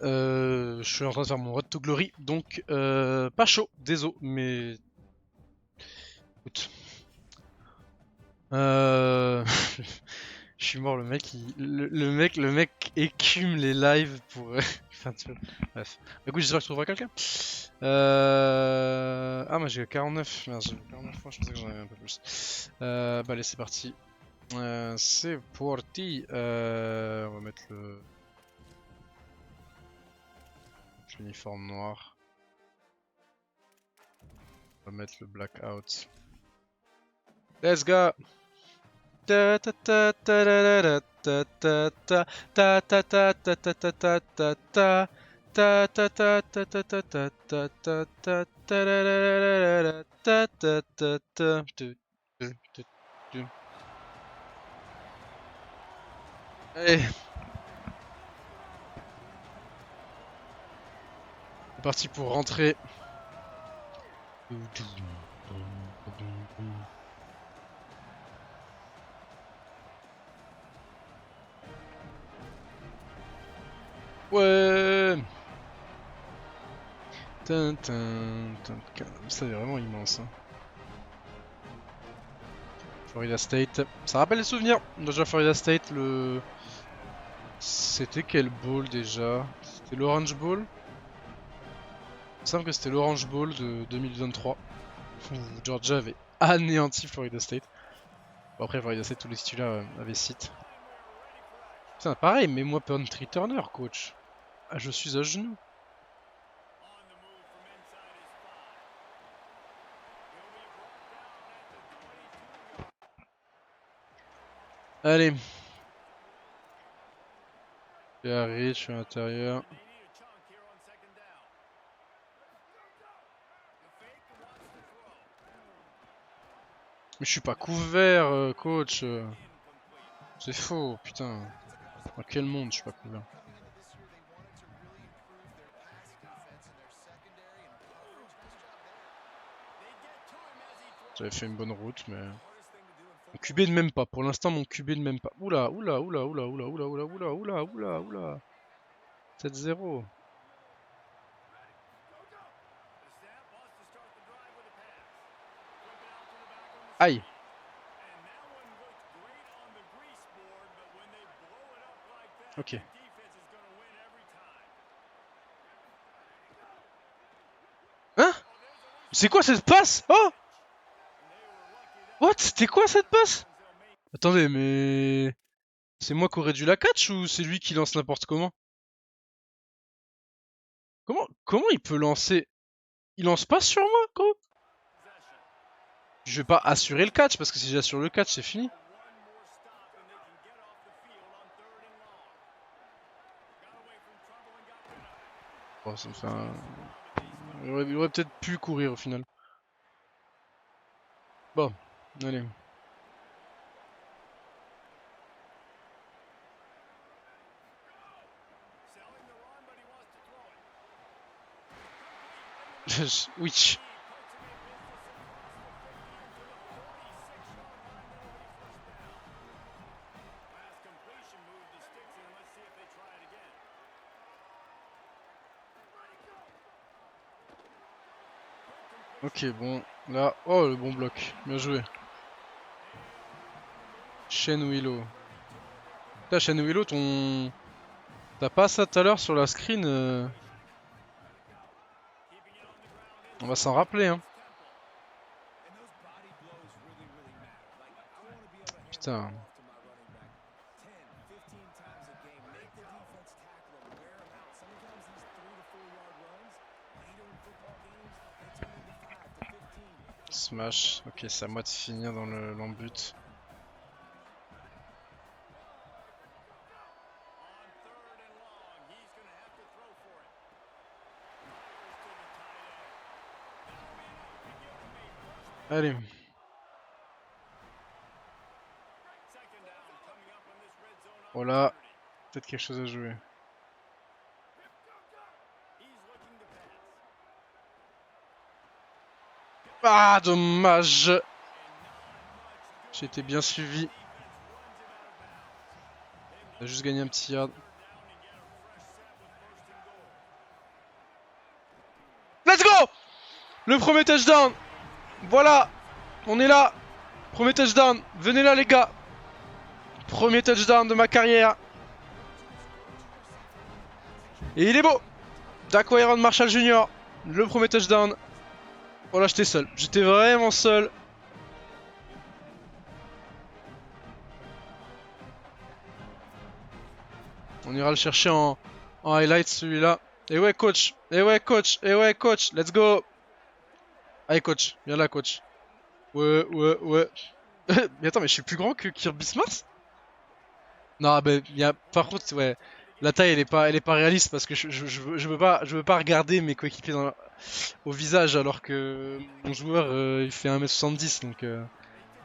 Je suis en train de faire mon Road to Glory, donc pas chaud, désolé, mais... Écoute. Je suis mort, le mec, le mec écume les lives pour... enfin, tu vois. Bref. Écoute, j'espère que tu trouveras quelqu'un. Ah, moi j'ai 49, merde, j'ai 49 points, je pensais que j'en avais un peu plus. Bah allez, c'est parti. C'est parti. On va mettre l'uniforme noir. On va mettre le blackout. Let's go. Ta ta ta ta ta ta ta ta ta ta ta ta ta ta ta ta ta. Ta ta ta ta ta ta ta ta ta ta ta ta ta ta. Allez, c'est parti pour rentrer. Ouais. Ça est vraiment immense. Hein. Florida State. Ça rappelle les souvenirs. Déjà Florida State, le... C'était quel bowl déjà? C'était l'Orange Bowl? Il me semble que c'était l'Orange Bowl de 2023. Où Georgia avait anéanti Florida State. Bon après Florida State, tous les titulaires avaient site. Putain pareil, mais moi punt returner coach. Ah je suis à genoux. Allez. Je suis à l'intérieur. Mais je suis pas couvert, coach. C'est faux, putain. Dans quel monde je suis pas couvert? J'avais fait une bonne route, mais... Mon QB ne m'aime pas. Pour l'instant, mon QB ne m'aime pas. Oula, oula, oula, oula, oula, oula, oula, oula, oula, oula, oula. 7-0. Aïe. Ok. Hein? C'est quoi cette passe? Oh! What? C'était quoi cette passe? Attendez, mais... C'est moi qui aurais dû la catch ou c'est lui qui lance n'importe comment? Comment il peut lancer? Il lance pas sur moi, quoi? Je vais pas assurer le catch parce que si j'assure le catch, c'est fini. Oh, ça me fait un... Il aurait peut-être pu courir au final. Bon, allez. Oui. Ok, bon. Là, oh, le bon bloc. Bien joué. Shane Willow. Putain, Shane Willow, ton... T'as pas ça tout à l'heure sur la screen On va s'en rappeler, hein. Putain. Smash. Ok, c'est à moi de finir dans l'embut. Allez. Oh là, peut-être quelque chose à jouer. Ah, dommage. J'ai été bien suivi. On a juste gagné un petit yard. Let's go! Le premier touchdown! Voilà! On est là! Premier touchdown! Venez là les gars! Premier touchdown de ma carrière! Et il est beau! D'Aquairon Marshall Jr. Le premier touchdown. Voilà, j'étais seul. J'étais vraiment seul. On ira le chercher en highlight celui-là. Et ouais coach! Et ouais coach! Et ouais coach! Let's go! Allez coach, viens là coach. Ouais, ouais, ouais. Mais attends, mais je suis plus grand que Kirby Smart? Non, bah, par contre, ouais, la taille elle est pas réaliste parce que je veux pas regarder mes coéquipiers au visage alors que mon joueur il fait 1m70 donc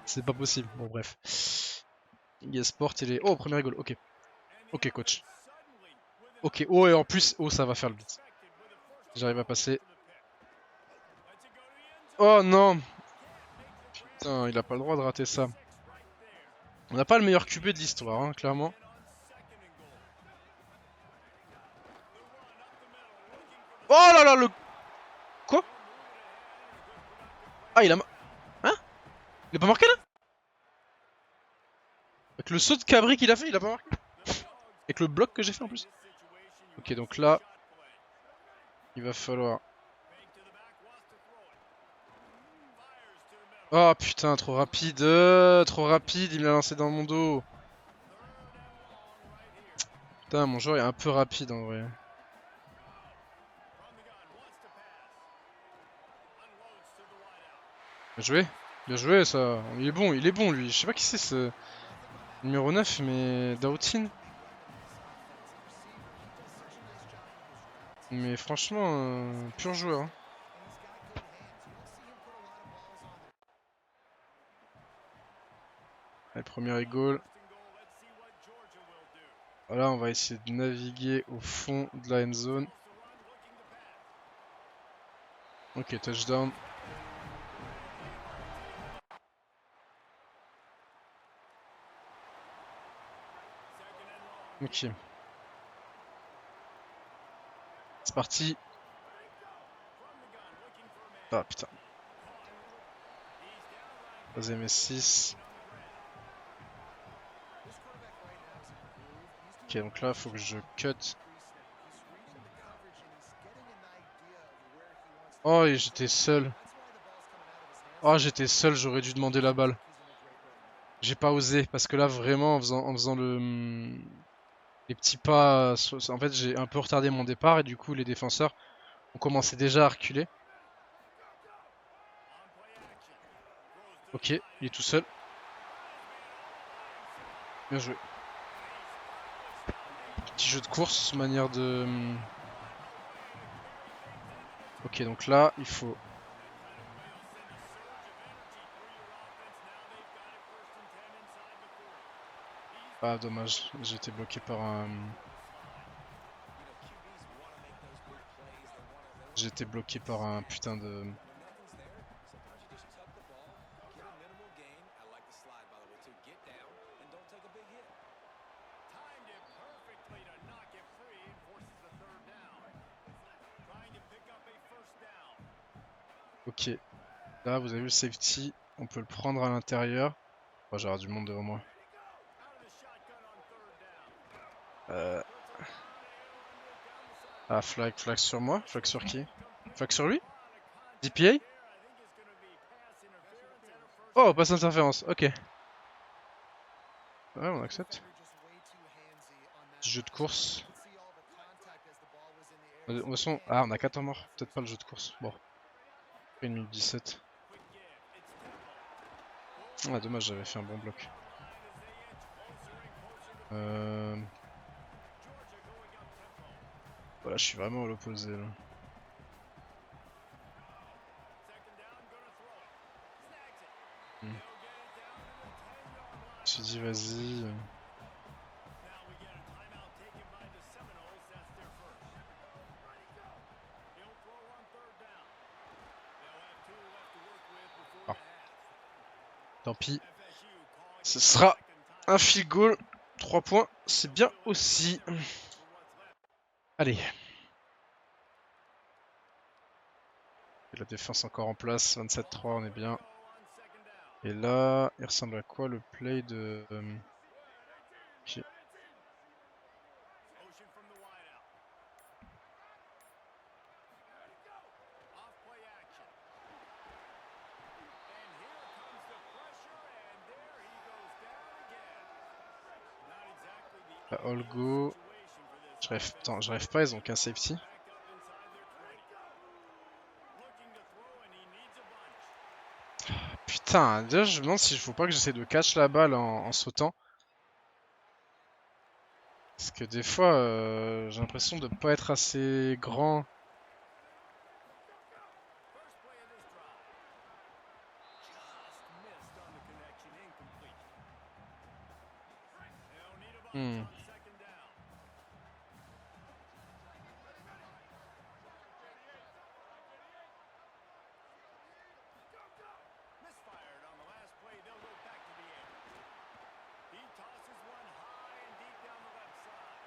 c'est pas possible. Bon, bref. Sport il est. Oh, premier goal, ok. Ok, coach. Ok, oh, et en plus, oh, ça va faire le beat. J'arrive à passer. Oh non! Putain, il a pas le droit de rater ça. On n'a pas le meilleur QB de l'histoire, hein, clairement. Oh là là, le. Quoi? Ah, il a. Hein? Il a pas marqué là? Avec le saut de cabri qu'il a fait, il a pas marqué? Avec le bloc que j'ai fait en plus? Ok, donc là, il va falloir. Oh putain, trop rapide, il me l'a lancé dans mon dos. Putain, mon joueur est un peu rapide en vrai. Bien joué ça. Il est bon lui. Je sais pas qui c'est ce numéro 9, mais Dautin. Mais franchement, pur joueur. Hein. Allez, premier goal. Voilà, on va essayer de naviguer au fond de la end zone. Ok, touchdown. Ok. C'est parti. Ah putain. Troisième et 6. Ok, donc là, faut que je cut. Oh, et j'étais seul. Oh, j'étais seul, j'aurais dû demander la balle. J'ai pas osé, parce que là, vraiment, en faisant les petits pas... En fait, j'ai un peu retardé mon départ, et du coup, les défenseurs ont commencé déjà à reculer. Ok, il est tout seul. Bien joué. Petit jeu de course, manière de... Ok, donc là, il faut... Ah, dommage, j'ai été bloqué par un... J'ai été bloqué par un putain de... Ok, là, vous avez vu le safety, on peut le prendre à l'intérieur. Oh, j'aurai du monde devant moi. Ah, flag sur moi? Flag sur qui? Flag sur lui? DPA? Oh, passe interférence, ok. Ouais, on accepte. Petit jeu de course. De toute façon, ah, on a 4 morts. Peut-être pas le jeu de course. Bon. 1 minute 17. Ah, dommage, j'avais fait un bon bloc. Voilà, je suis vraiment à l'opposé là. Je me suis dit, vas-y. Tant pis. Ce sera un field goal. 3 points, c'est bien aussi. Allez. Et la défense encore en place. 27-3, on est bien. Et là, il ressemble à quoi le play de... Ok. La all go. J'arrive pas, ils ont qu'un safety. Putain, déjà je me demande si il faut pas que j'essaie de catch la balle en sautant. Parce que des fois, j'ai l'impression de pas être assez grand. Hmm.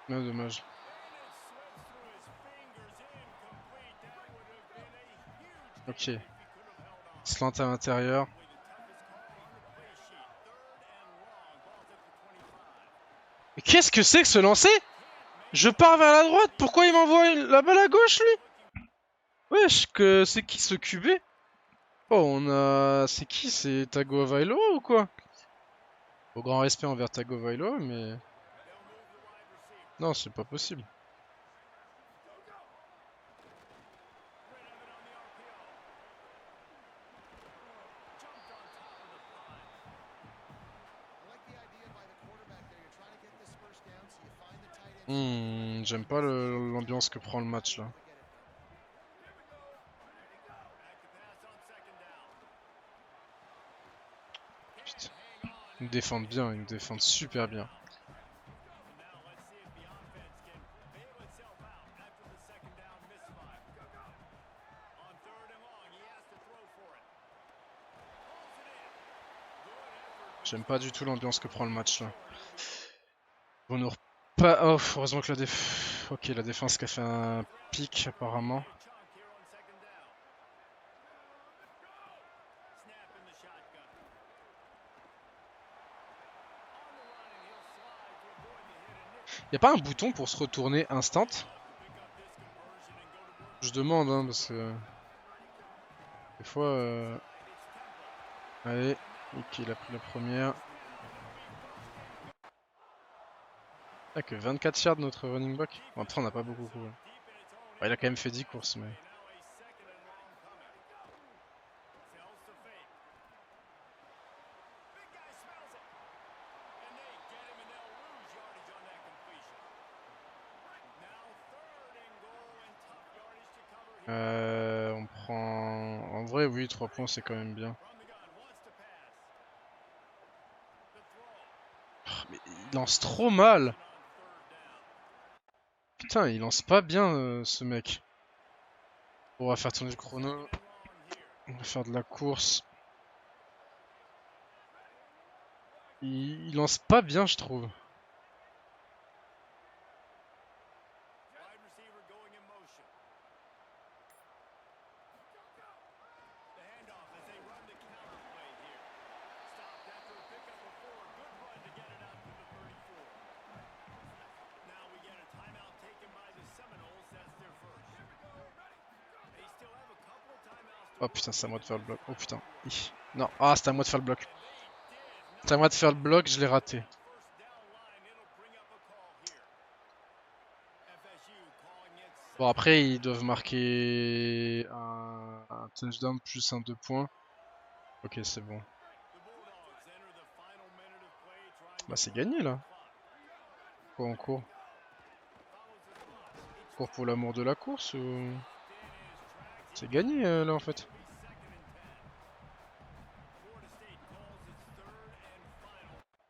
Non, dommage. Ok. Slant à l'intérieur. Mais qu'est-ce que c'est que ce lancer? Je pars vers la droite, pourquoi il m'envoie la balle à gauche lui? Wesh, que c'est qui ce QB? Oh, on a... C'est qui? C'est Tagovailoa ou quoi? Au grand respect envers Tagovailoa, mais... Non, c'est pas possible. J'aime pas l'ambiance que prend le match là. Putain. Ils me défendent bien, ils me défendent super bien. J'aime pas du tout l'ambiance que prend le match là. On nous pas. Oh, heureusement que la défense qui a fait un pic apparemment. Y a pas un bouton pour se retourner instant? Je demande hein parce que des fois. Allez, ok, il a pris la première. Ah, que 24 yards notre running back. Bon, après on n'a pas beaucoup couru. Ouais, il a quand même fait 10 courses mais. On prend... En vrai, oui, 3 points, c'est quand même bien. Oh, mais il lance trop mal. Putain, il lance pas bien, ce mec. On va faire tourner le chrono. On va faire de la course. Il lance pas bien, je trouve. Oh putain, c'est à moi de faire le bloc. Oh putain. Non, ah, c'est à moi de faire le bloc. C'est à moi de faire le bloc, je l'ai raté. Bon, après, ils doivent marquer un touchdown plus un 2 points. Ok, c'est bon. Bah, c'est gagné là. Quoi, on court? On court pour l'amour de la course ou... C'est gagné là en fait.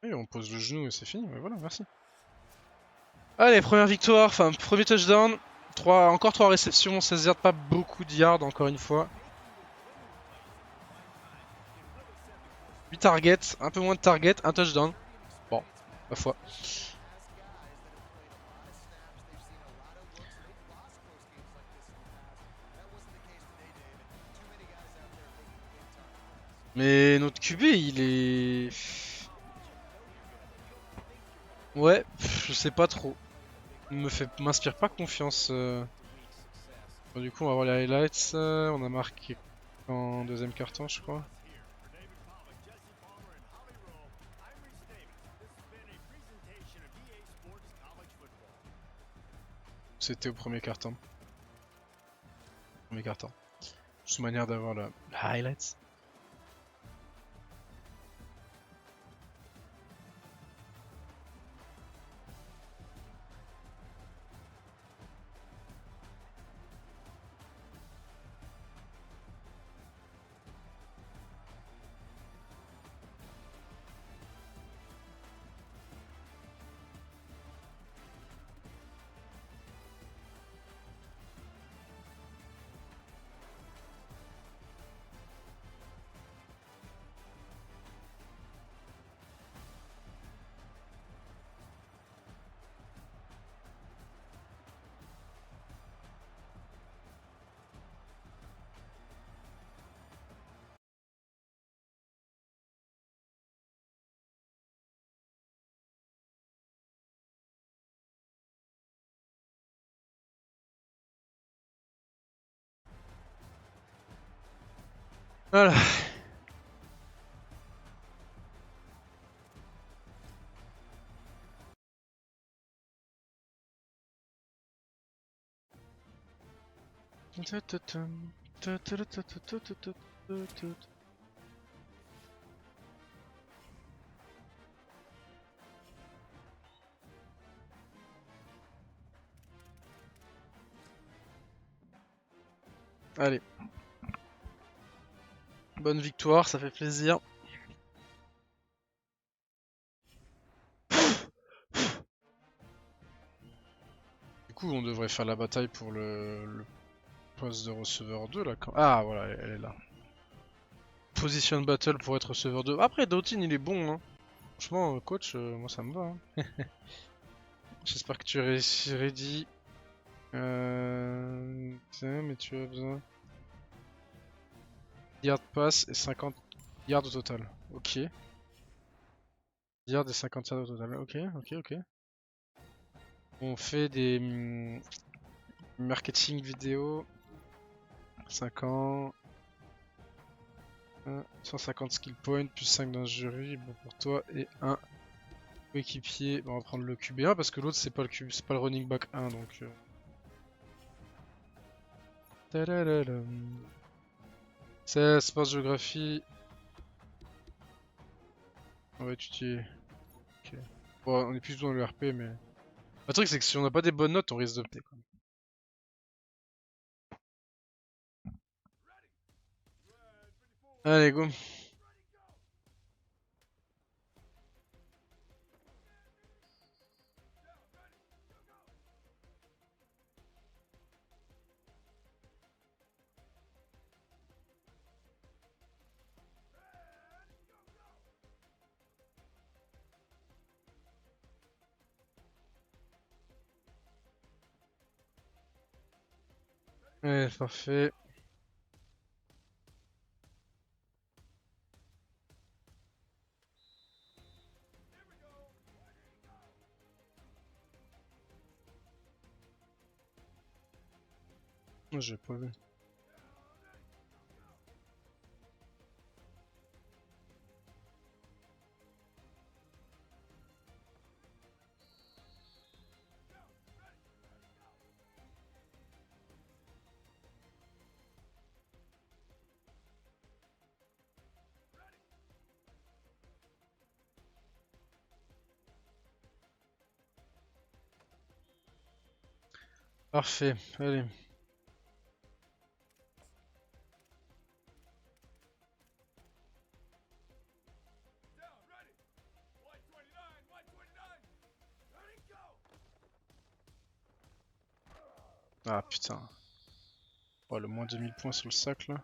Et on pose le genou et c'est fini, mais voilà, merci. Allez, première victoire, enfin premier touchdown. Encore 3 réceptions, 16 yards, pas beaucoup de yards encore une fois. 8 targets, un peu moins de targets, un touchdown. Bon, ma foi. Mais notre QB, il est... Ouais, je sais pas trop. M'inspire pas confiance. Bon, du coup, on va voir les highlights. On a marqué en deuxième quart-temps, je crois. C'était au premier quart-temps. Premier quart-temps. Juste manière d'avoir le highlights. Voilà. Allez. Bonne victoire, ça fait plaisir. Du coup, on devrait faire la bataille pour le poste de receveur 2 là. Ah, voilà, elle est là. Position battle pour être receveur 2. Après, Doughtin, il est bon, hein. Franchement, coach, moi ça me va, hein. J'espère que tu es ready. Tiens, mais tu as besoin. Yard pass et 50 yards au total. Ok. Yards et 50 yards au total. Ok, ok, ok. On fait des marketing vidéo. 50. 150 skill points, plus 5 dans le jury, bon pour toi, et un coéquipier. Bon, on va prendre le QB1 parce que l'autre c'est pas le running back 1 donc. Tadadadam. C'est sports géographie. On va étudier. Ok. Bon, on est plus dans le RP mais. Le truc c'est que si on n'a pas des bonnes notes, on risque de péter quoi. Allez, go. Ouais, parfait. J'ai pas vu. Parfait, allez. Ah putain. Oh, le moins 2000 points sur le sac là.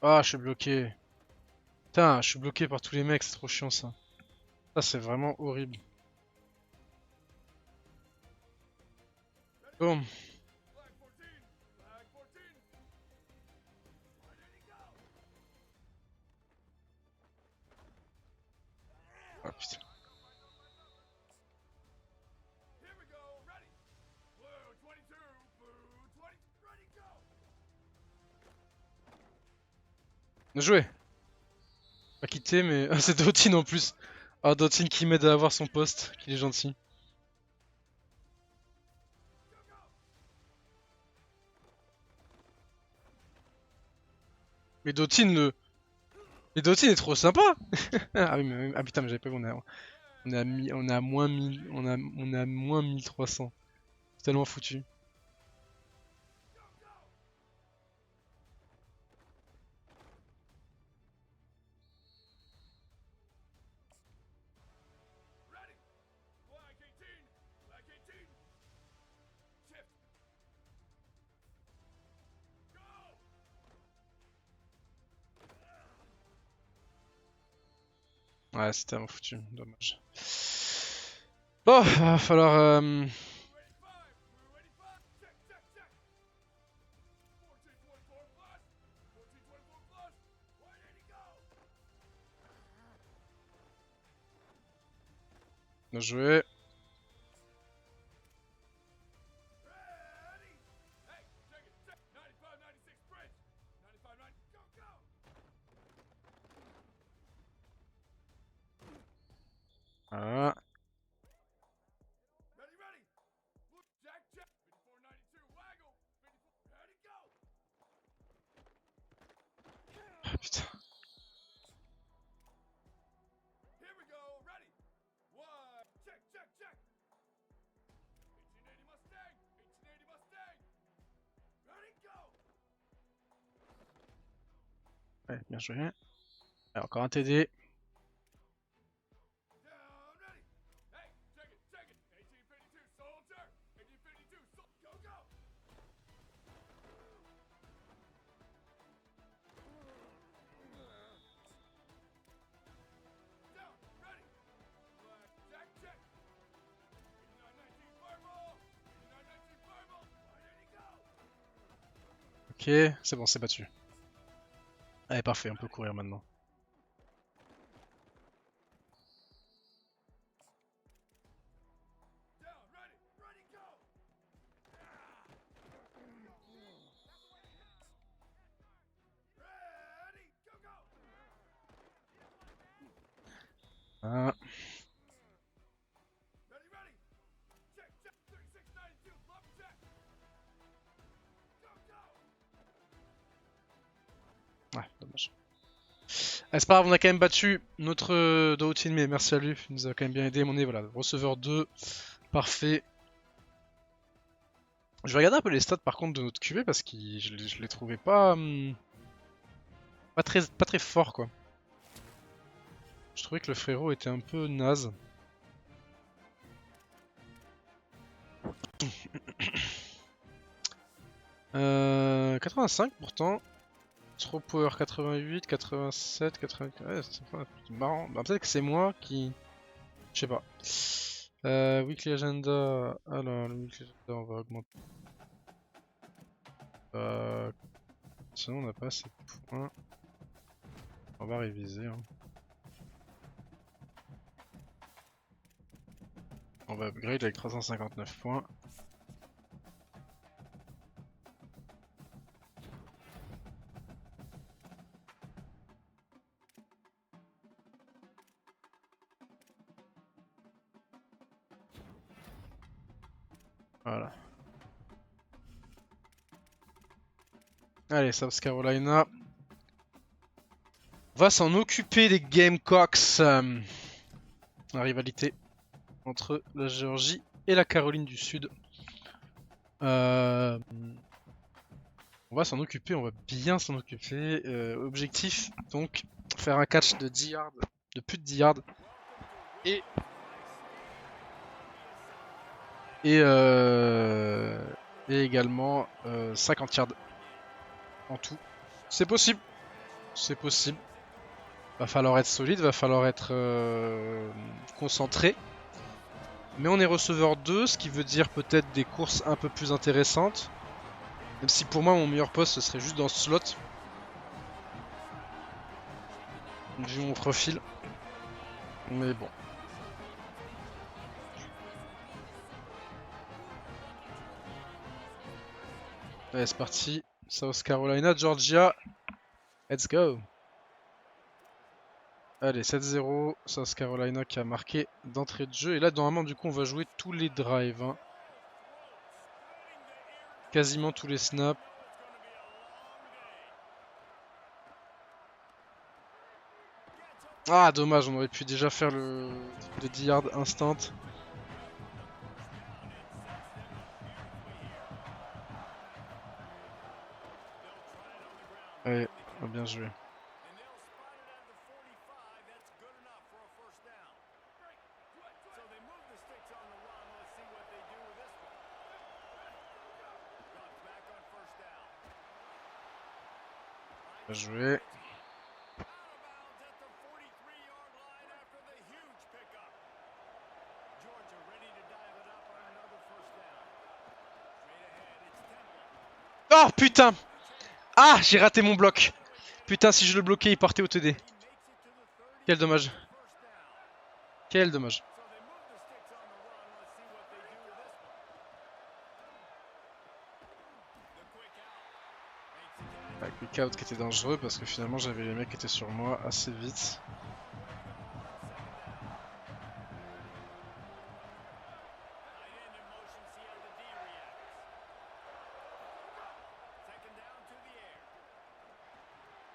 Ah, je suis bloqué. Putain, je suis bloqué par tous les mecs, c'est trop chiant ça. Ça, c'est vraiment horrible. Boum. Ah putain. Bien joué. Pas quitté, mais. Ah, c'est Dotin en plus. Ah, Dotin qui m'aide à avoir son poste, qu'il est gentil. Mais Dotin, le. Mais Dotin est trop sympa! Ah oui, mais. Ah putain, mais j'avais pas vu, on est à moins 1000. On est à moins 1300. C'est tellement foutu. Ouais, c'est tellement foutu. Dommage. Bon, va falloir. Bien joué. Voilà. Ah, putain. Ouais, bien joué. Allez, encore un TD. Ok, c'est bon, c'est battu. Allez, parfait, on peut courir maintenant. Ah. Ouais, dommage. Ah, c'est pas grave, on a quand même battu notre Doutin, mais merci à lui, il nous a quand même bien aidé. On est voilà, receveur 2, parfait. Je vais regarder un peu les stats par contre de notre QV parce que je les trouvais pas, pas très fort quoi. Je trouvais que le frérot était un peu naze. 85 pourtant. Throw Power 88, 87, 84. Ouais, c'est marrant. Bah, peut-être que c'est moi qui. Je sais pas. Weekly Agenda. Alors, le Weekly Agenda, on va augmenter. Sinon, on n'a pas assez de points. On va réviser. Hein. On va upgrade avec 359 points. Voilà. Allez, South Carolina. On va s'en occuper des Gamecocks. La rivalité entre la Géorgie et la Caroline du Sud. On va s'en occuper, on va bien s'en occuper. Objectif, donc, faire un catch de 10 yards, de plus de 10 yards. Et, et également 50 yards en tout. C'est possible. C'est possible. Va falloir être solide, va falloir être concentré. Mais on est receveur 2, ce qui veut dire peut-être des courses un peu plus intéressantes. Même si pour moi mon meilleur poste ce serait juste dans ce slot. Vu mon profil. Mais bon. Allez, c'est parti. South Carolina, Georgia. Let's go. Allez, 7-0. South Carolina qui a marqué d'entrée de jeu. Et là, normalement, du coup, on va jouer tous les drives. Hein. Quasiment tous les snaps. Ah, dommage, on aurait pu déjà faire le 10 yards instant. Ouais, bien joué. Bien joué. Oh putain! Ah, j'ai raté mon bloc. Putain, si je le bloquais, il partait au TD. Quel dommage. Quel dommage. Quick out qui était dangereux parce que finalement j'avais les mecs qui étaient sur moi assez vite.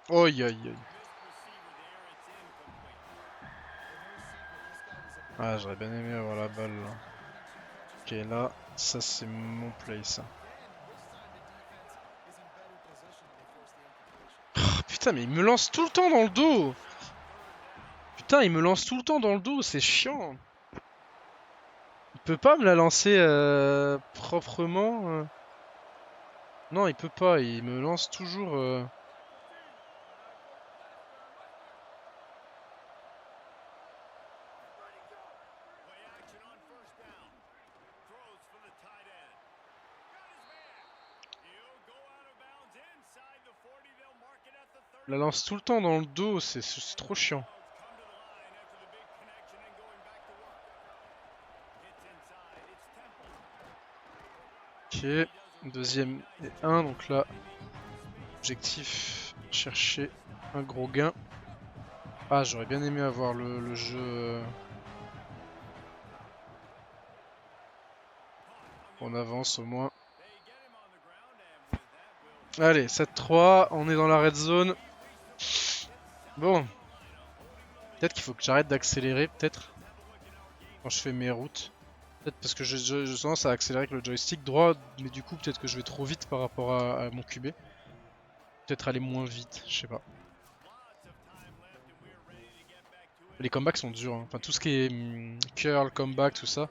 Oi aïe aïe. Ah, j'aurais bien aimé avoir la balle là. Ok, là, ça c'est mon play ça. Oh, putain, mais il me lance tout le temps dans le dos. Putain, il me lance tout le temps dans le dos, c'est chiant. Il peut pas me la lancer proprement. Non, il peut pas, il me lance toujours. Il la lance tout le temps dans le dos, c'est trop chiant. Ok, deuxième et 1, donc là, objectif, chercher un gros gain. Ah, j'aurais bien aimé avoir le jeu en avance au moins. Allez, 7-3, on est dans la red zone. Bon. Peut-être qu'il faut que j'arrête d'accélérer, peut-être. Quand je fais mes routes. Peut-être parce que je tendance à accélérer avec le joystick droit, mais du coup peut-être que je vais trop vite par rapport à mon QB. Peut-être aller moins vite, je sais pas. Les comebacks sont durs, hein. Enfin tout ce qui est curl, comeback, tout ça.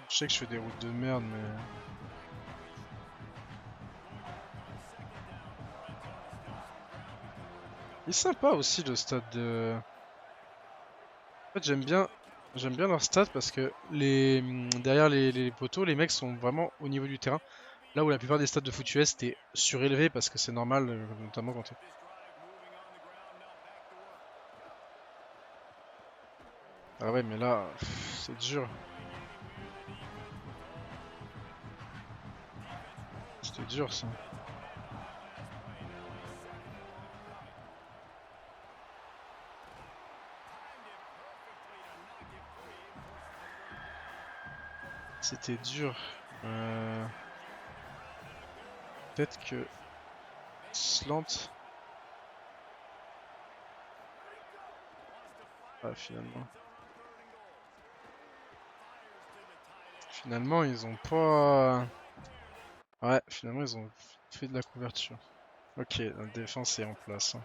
Je sais que je fais des routes de merde, mais... Il est sympa aussi le stade de... En fait j'aime bien leur stade parce que derrière les poteaux, les mecs sont vraiment au niveau du terrain. Là où la plupart des stades de foot US étaient surélevés parce que c'est normal, notamment quand tu... Ah ouais mais là, c'est dur. C'était dur ça. C'était dur. Peut-être que slant. Ah finalement. Finalement ils ont pas... Ouais, finalement ils ont fait de la couverture. Ok, la défense est en place. Hein.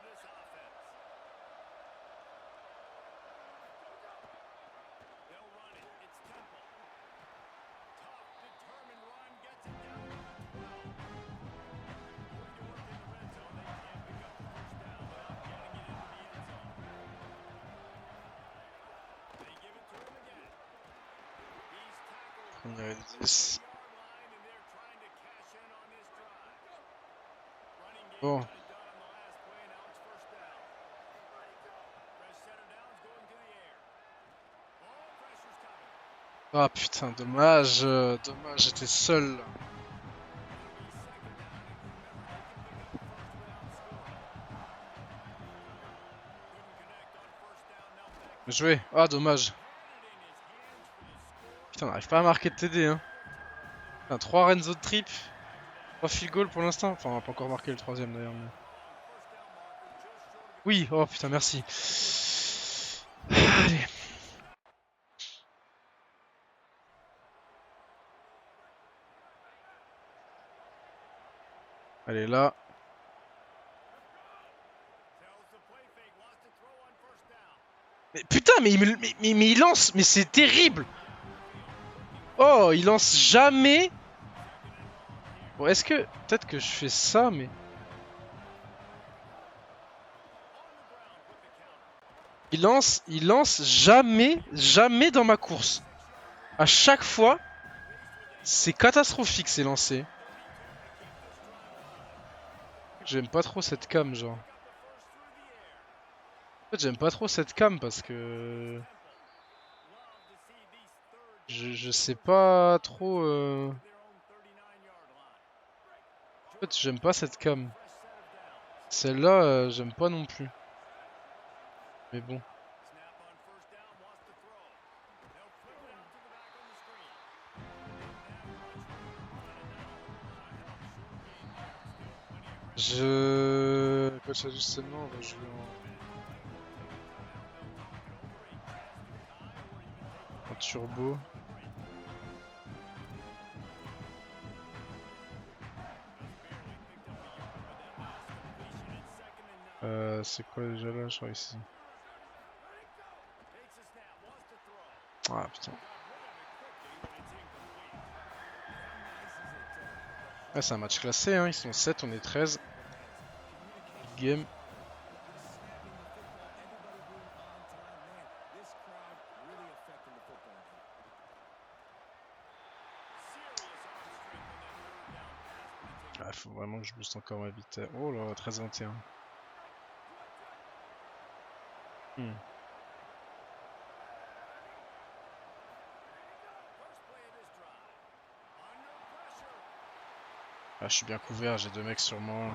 On y avait 10. Bon. Ah putain, dommage, dommage, j'étais seul. Joué. Ah dommage. Putain, on n'arrive pas à marquer de TD hein. Putain, 3 Renzo de trip. 3 field goal pour l'instant. Enfin, on n'a pas encore marqué le troisième d'ailleurs. Mais... Oui, oh putain, merci. Allez. Allez là. Mais putain, mais il lance, mais c'est terrible. Oh, il lance jamais. Bon, est-ce que peut-être que je fais ça, mais il lance jamais, jamais dans ma course. À chaque fois, c'est catastrophique ces lancers. J'aime pas trop cette cam, genre. En fait, j'aime pas trop cette cam parce que je sais pas trop. En fait, j'aime pas cette cam. Celle-là, j'aime pas non plus. Mais bon. Coach ajustement, on va jouer en turbo. C'est quoi déjà là, je crois ici. Ah putain. Ah, c'est un match classé, hein. Ils sont 7, on est 13. Big game. Ah, faut vraiment que je booste encore ma vitesse. Oh là, 13-21. Ah, je suis bien couvert, j'ai 2 mecs sur moi.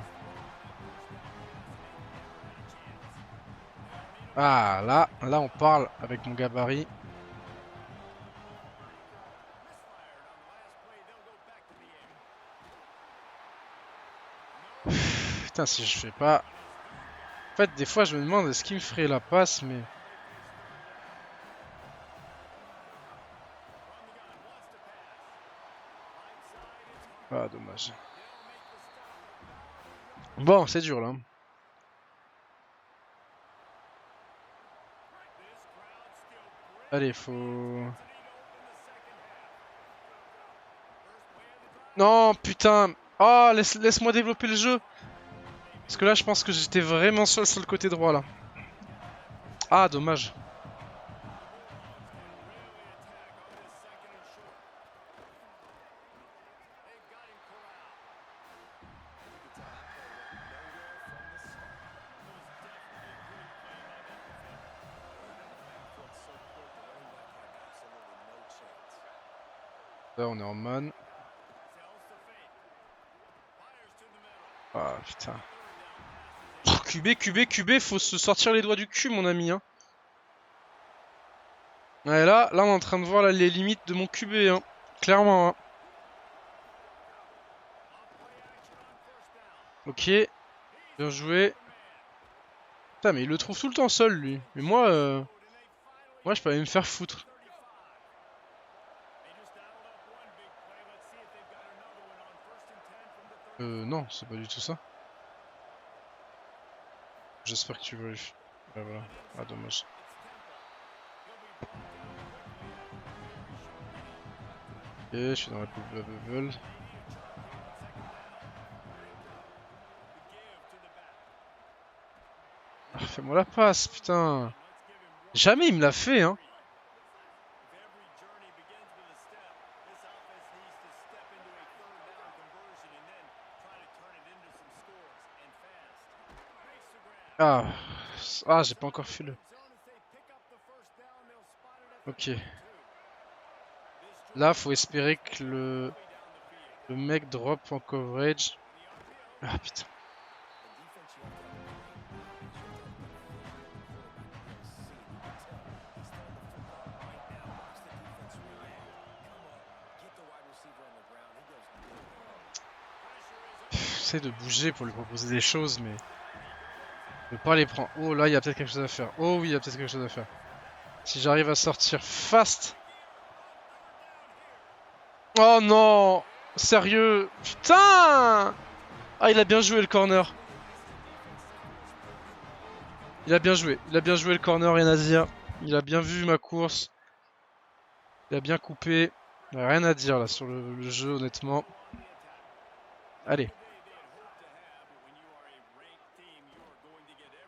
Ah, là on parle avec mon gabarit. Putain, si je fais pas... En fait, des fois, je me demande est-ce qu'il me ferait la passe, mais... Ah, dommage. Bon, c'est dur, là. Allez, faut... Non, putain. Oh, laisse-moi développer le jeu. Parce que là, je pense que j'étais vraiment seul sur le côté droit, là. Ah, dommage. Là, on est en man. Ah, putain. Oh, QB, faut se sortir les doigts du cul, mon ami, hein. Ouais, là, on est en train de voir là, les limites de mon QB, hein. Clairement, hein. Ok. Bien joué. Putain, mais il le trouve tout le temps seul, lui. Mais moi, je peux aller me faire foutre. Non, c'est pas du tout ça. J'espère que tu veux. Ouais, voilà. Ah, dommage. Ok, je suis dans la bubble. Ah, fais-moi la passe, putain. Jamais il me l'a fait, hein. Ah, ah j'ai pas encore fait le... Ok. Là, faut espérer que le mec drop en coverage. Ah putain. J'essaie de bouger pour lui proposer des choses, mais... Je peux pas les prendre. Oh là, il y a peut-être quelque chose à faire. Oh oui, il y a peut-être quelque chose à faire. Si j'arrive à sortir fast. Oh non! Sérieux? Putain! Ah, il a bien joué le corner. Il a bien joué. Il a bien joué le corner, rien à dire. Il a bien vu ma course. Il a bien coupé. Il n'y a rien à dire là sur le jeu, honnêtement. Allez.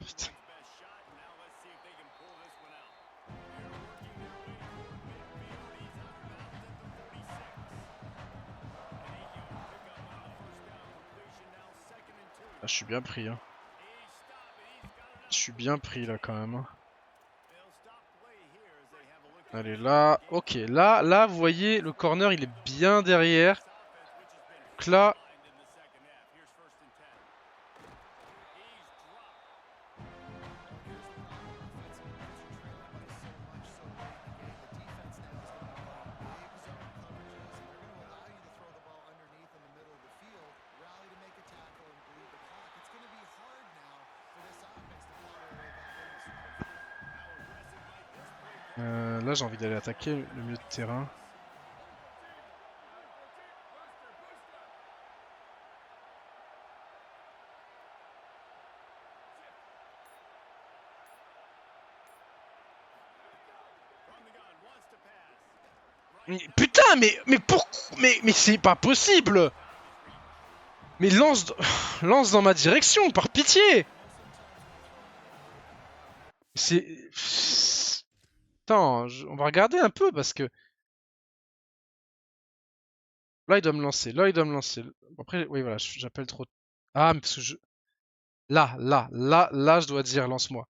Putain. Ah, je suis bien pris. Hein. Je suis bien pris là quand même. Hein. Allez là. Ok. Là, vous voyez, le corner il est bien derrière. Donc là. Là j'ai envie d'aller attaquer le milieu de terrain. Putain, mais pourquoi? Mais c'est pas possible! Mais lance, lance dans ma direction, par pitié! C'est... Attends, on va regarder un peu parce que... Là, il doit me lancer. Là, il doit me lancer. Après, oui, voilà, j'appelle trop. Ah, mais parce que je... Là, je dois dire lance-moi.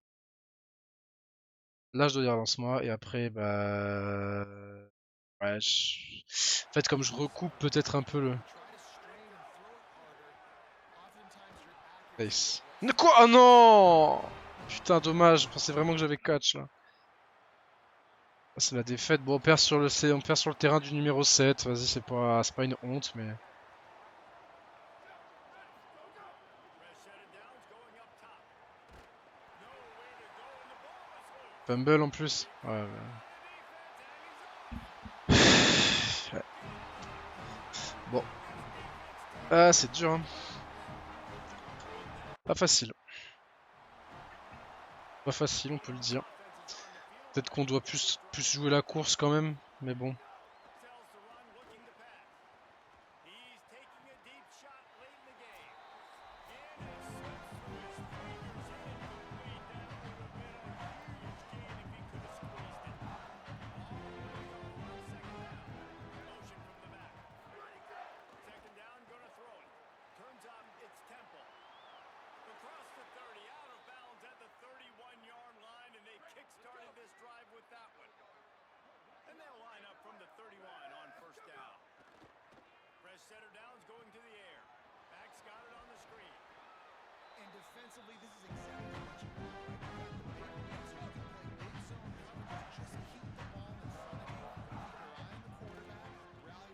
Là, je dois dire lance-moi. Et après, bah... Ouais, en fait, comme je recoupe peut-être un peu le... Nice. Quoi? Oh non! Putain, dommage. Je pensais vraiment que j'avais catch, là. Ah, c'est la défaite. Bon, on perd sur le terrain du numéro 7. Vas-y, c'est pas une honte, mais... Fumble en plus. Ouais, ouais. Bon. Ah, c'est dur, hein. Pas facile. Pas facile, on peut le dire. Peut-être qu'on doit plus jouer la course quand même, mais bon.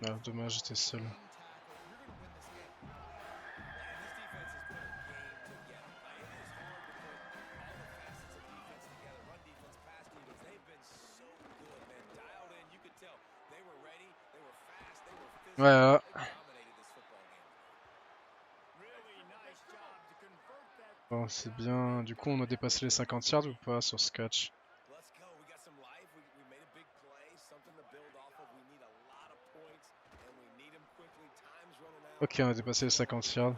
Ah, dommage, j'étais seul. Ouais. Bon, c'est bien. Du coup, on a dépassé les 50 yards ou pas sur ce catch? Ok, on a dépassé les 50 yards.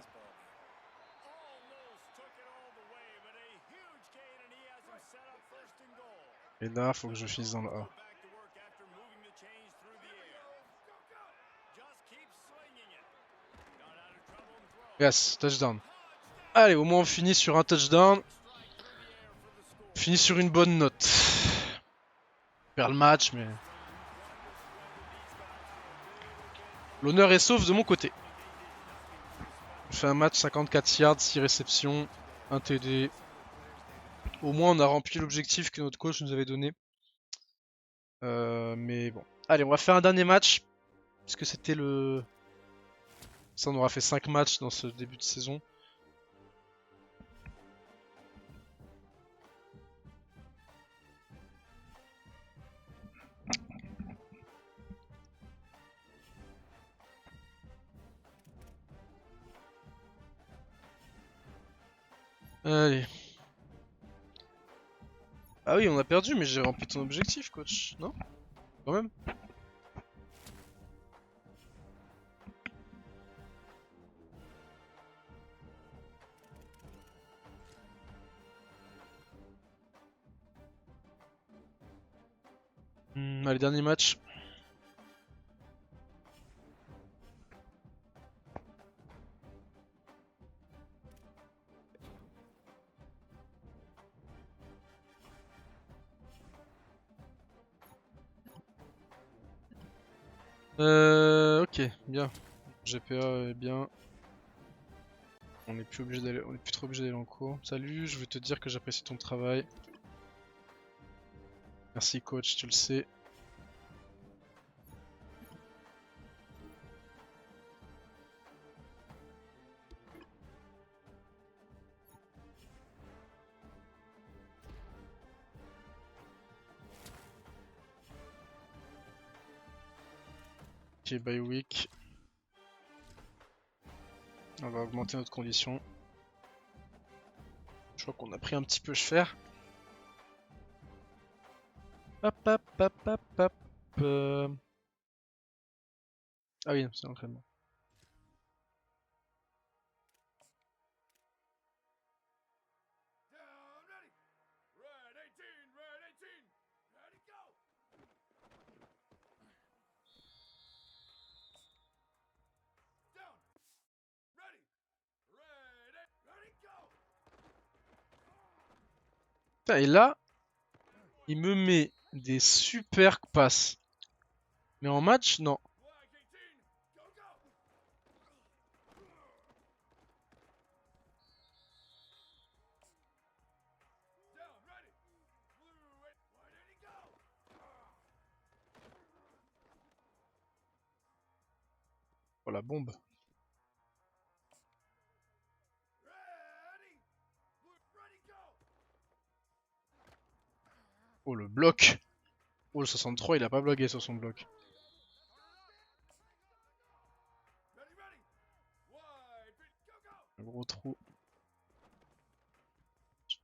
Et là, faut que je finisse dans le A. Yes, touchdown. Allez, au moins on finit sur un touchdown. Fini sur une bonne note. Perd le match, mais... L'honneur est sauf de mon côté. On fait un match 54 yards, 6 réceptions, 1 TD. Au moins on a rempli l'objectif que notre coach nous avait donné. Mais bon. Allez, on va faire un dernier match. Puisque c'était le... Ça, on aura fait 5 matchs dans ce début de saison. Allez. Ah oui, on a perdu, mais j'ai rempli ton objectif, coach. Non? Quand même? Allez, dernier match. Ok, bien. GPA est bien. On est plus obligé d'aller, on est plus trop obligé d'aller en cours. Salut, je veux te dire que j'apprécie ton travail. Merci coach, tu le sais. Ok, bye week. On va augmenter notre condition. Je crois qu'on a pris un petit peu cher. Hop hop hop hop hop. Ah oui, c'est l'entraînement. Putain, et là, il me met des super passes. Mais en match, non. Oh la bombe. Oh le bloc. Oh le 63, il a pas bloqué sur son bloc. Un gros trou. Je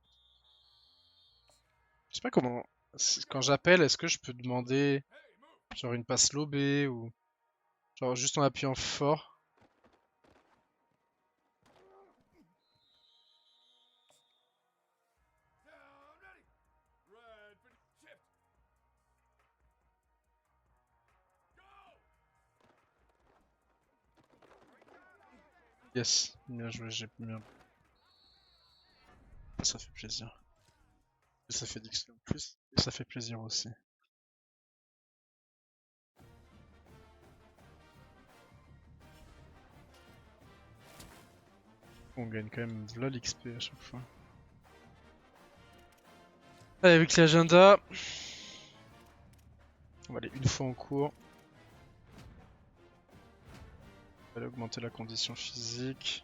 sais pas comment... Quand j'appelle, est-ce que je peux demander genre une passe lobée ou... Genre juste en appuyant fort. Yes, bien joué, j'ai bien. Ça fait plaisir. Et ça fait d'XP en plus. Et ça fait plaisir aussi. On gagne quand même de l'XP à chaque fois. Allez, avec l'agenda. On va aller une fois en cours. On va aller augmenter la condition physique.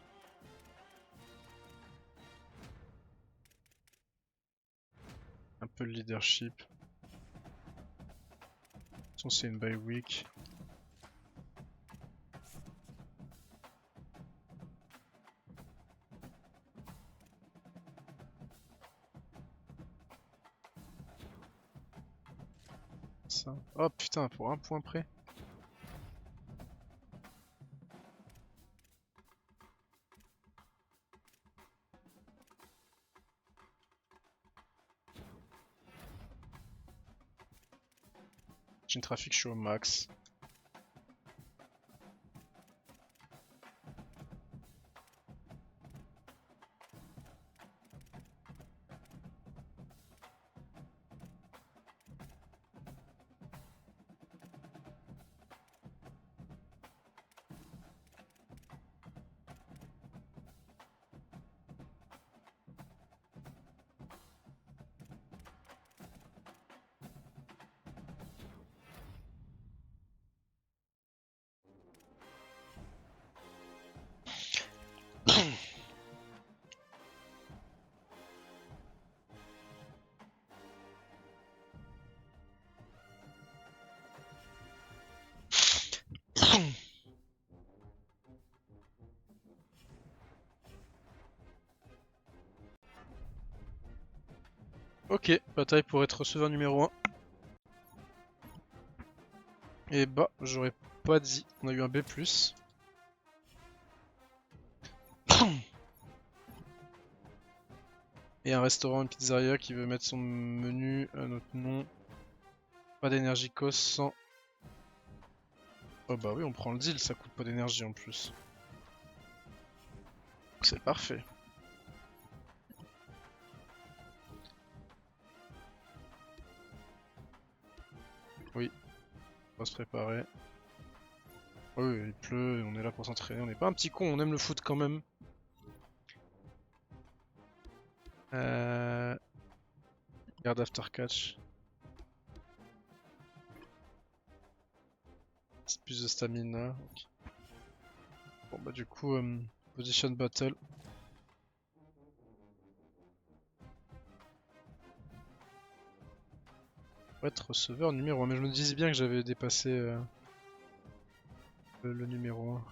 Un peu le leadership. De toute façon, c'est une bye week. Ça. Oh putain, pour un point près. J'ai une trafic, je suis au max. Ok, bataille pour être receveur numéro 1. Et bah, j'aurais pas dit. On a eu un B+. Et un restaurant, une pizzeria qui veut mettre son menu à notre nom. Pas d'énergie cost sans... Oh bah oui, on prend le deal, ça coûte pas d'énergie en plus. C'est parfait. Oui, on va se préparer. Oui, il pleut, on est là pour s'entraîner. On n'est pas un petit con, on aime le foot quand même. Garde after catch. C'est plus de stamina. Okay. Bon bah du coup, position battle. Pour être receveur numéro 1. Mais je me disais bien que j'avais dépassé le numéro 1.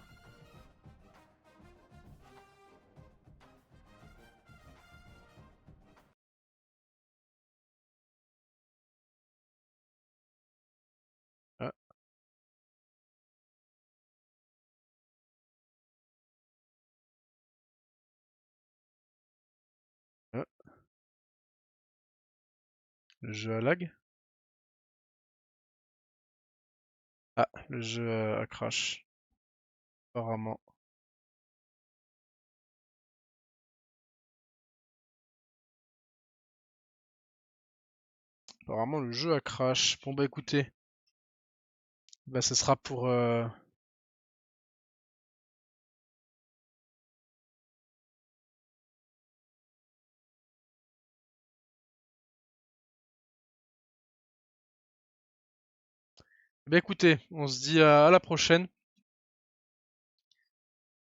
Ah. Ah. Le jeu à lag. Ah, le jeu à crash. Apparemment. Apparemment le jeu a crash. Bon bah écoutez. Bah ce sera pour... Bah écoutez, on se dit à la prochaine.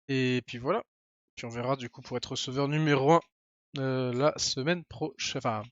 Et puis voilà. Puis on verra du coup pour être receveur numéro 1 la semaine prochaine. Enfin,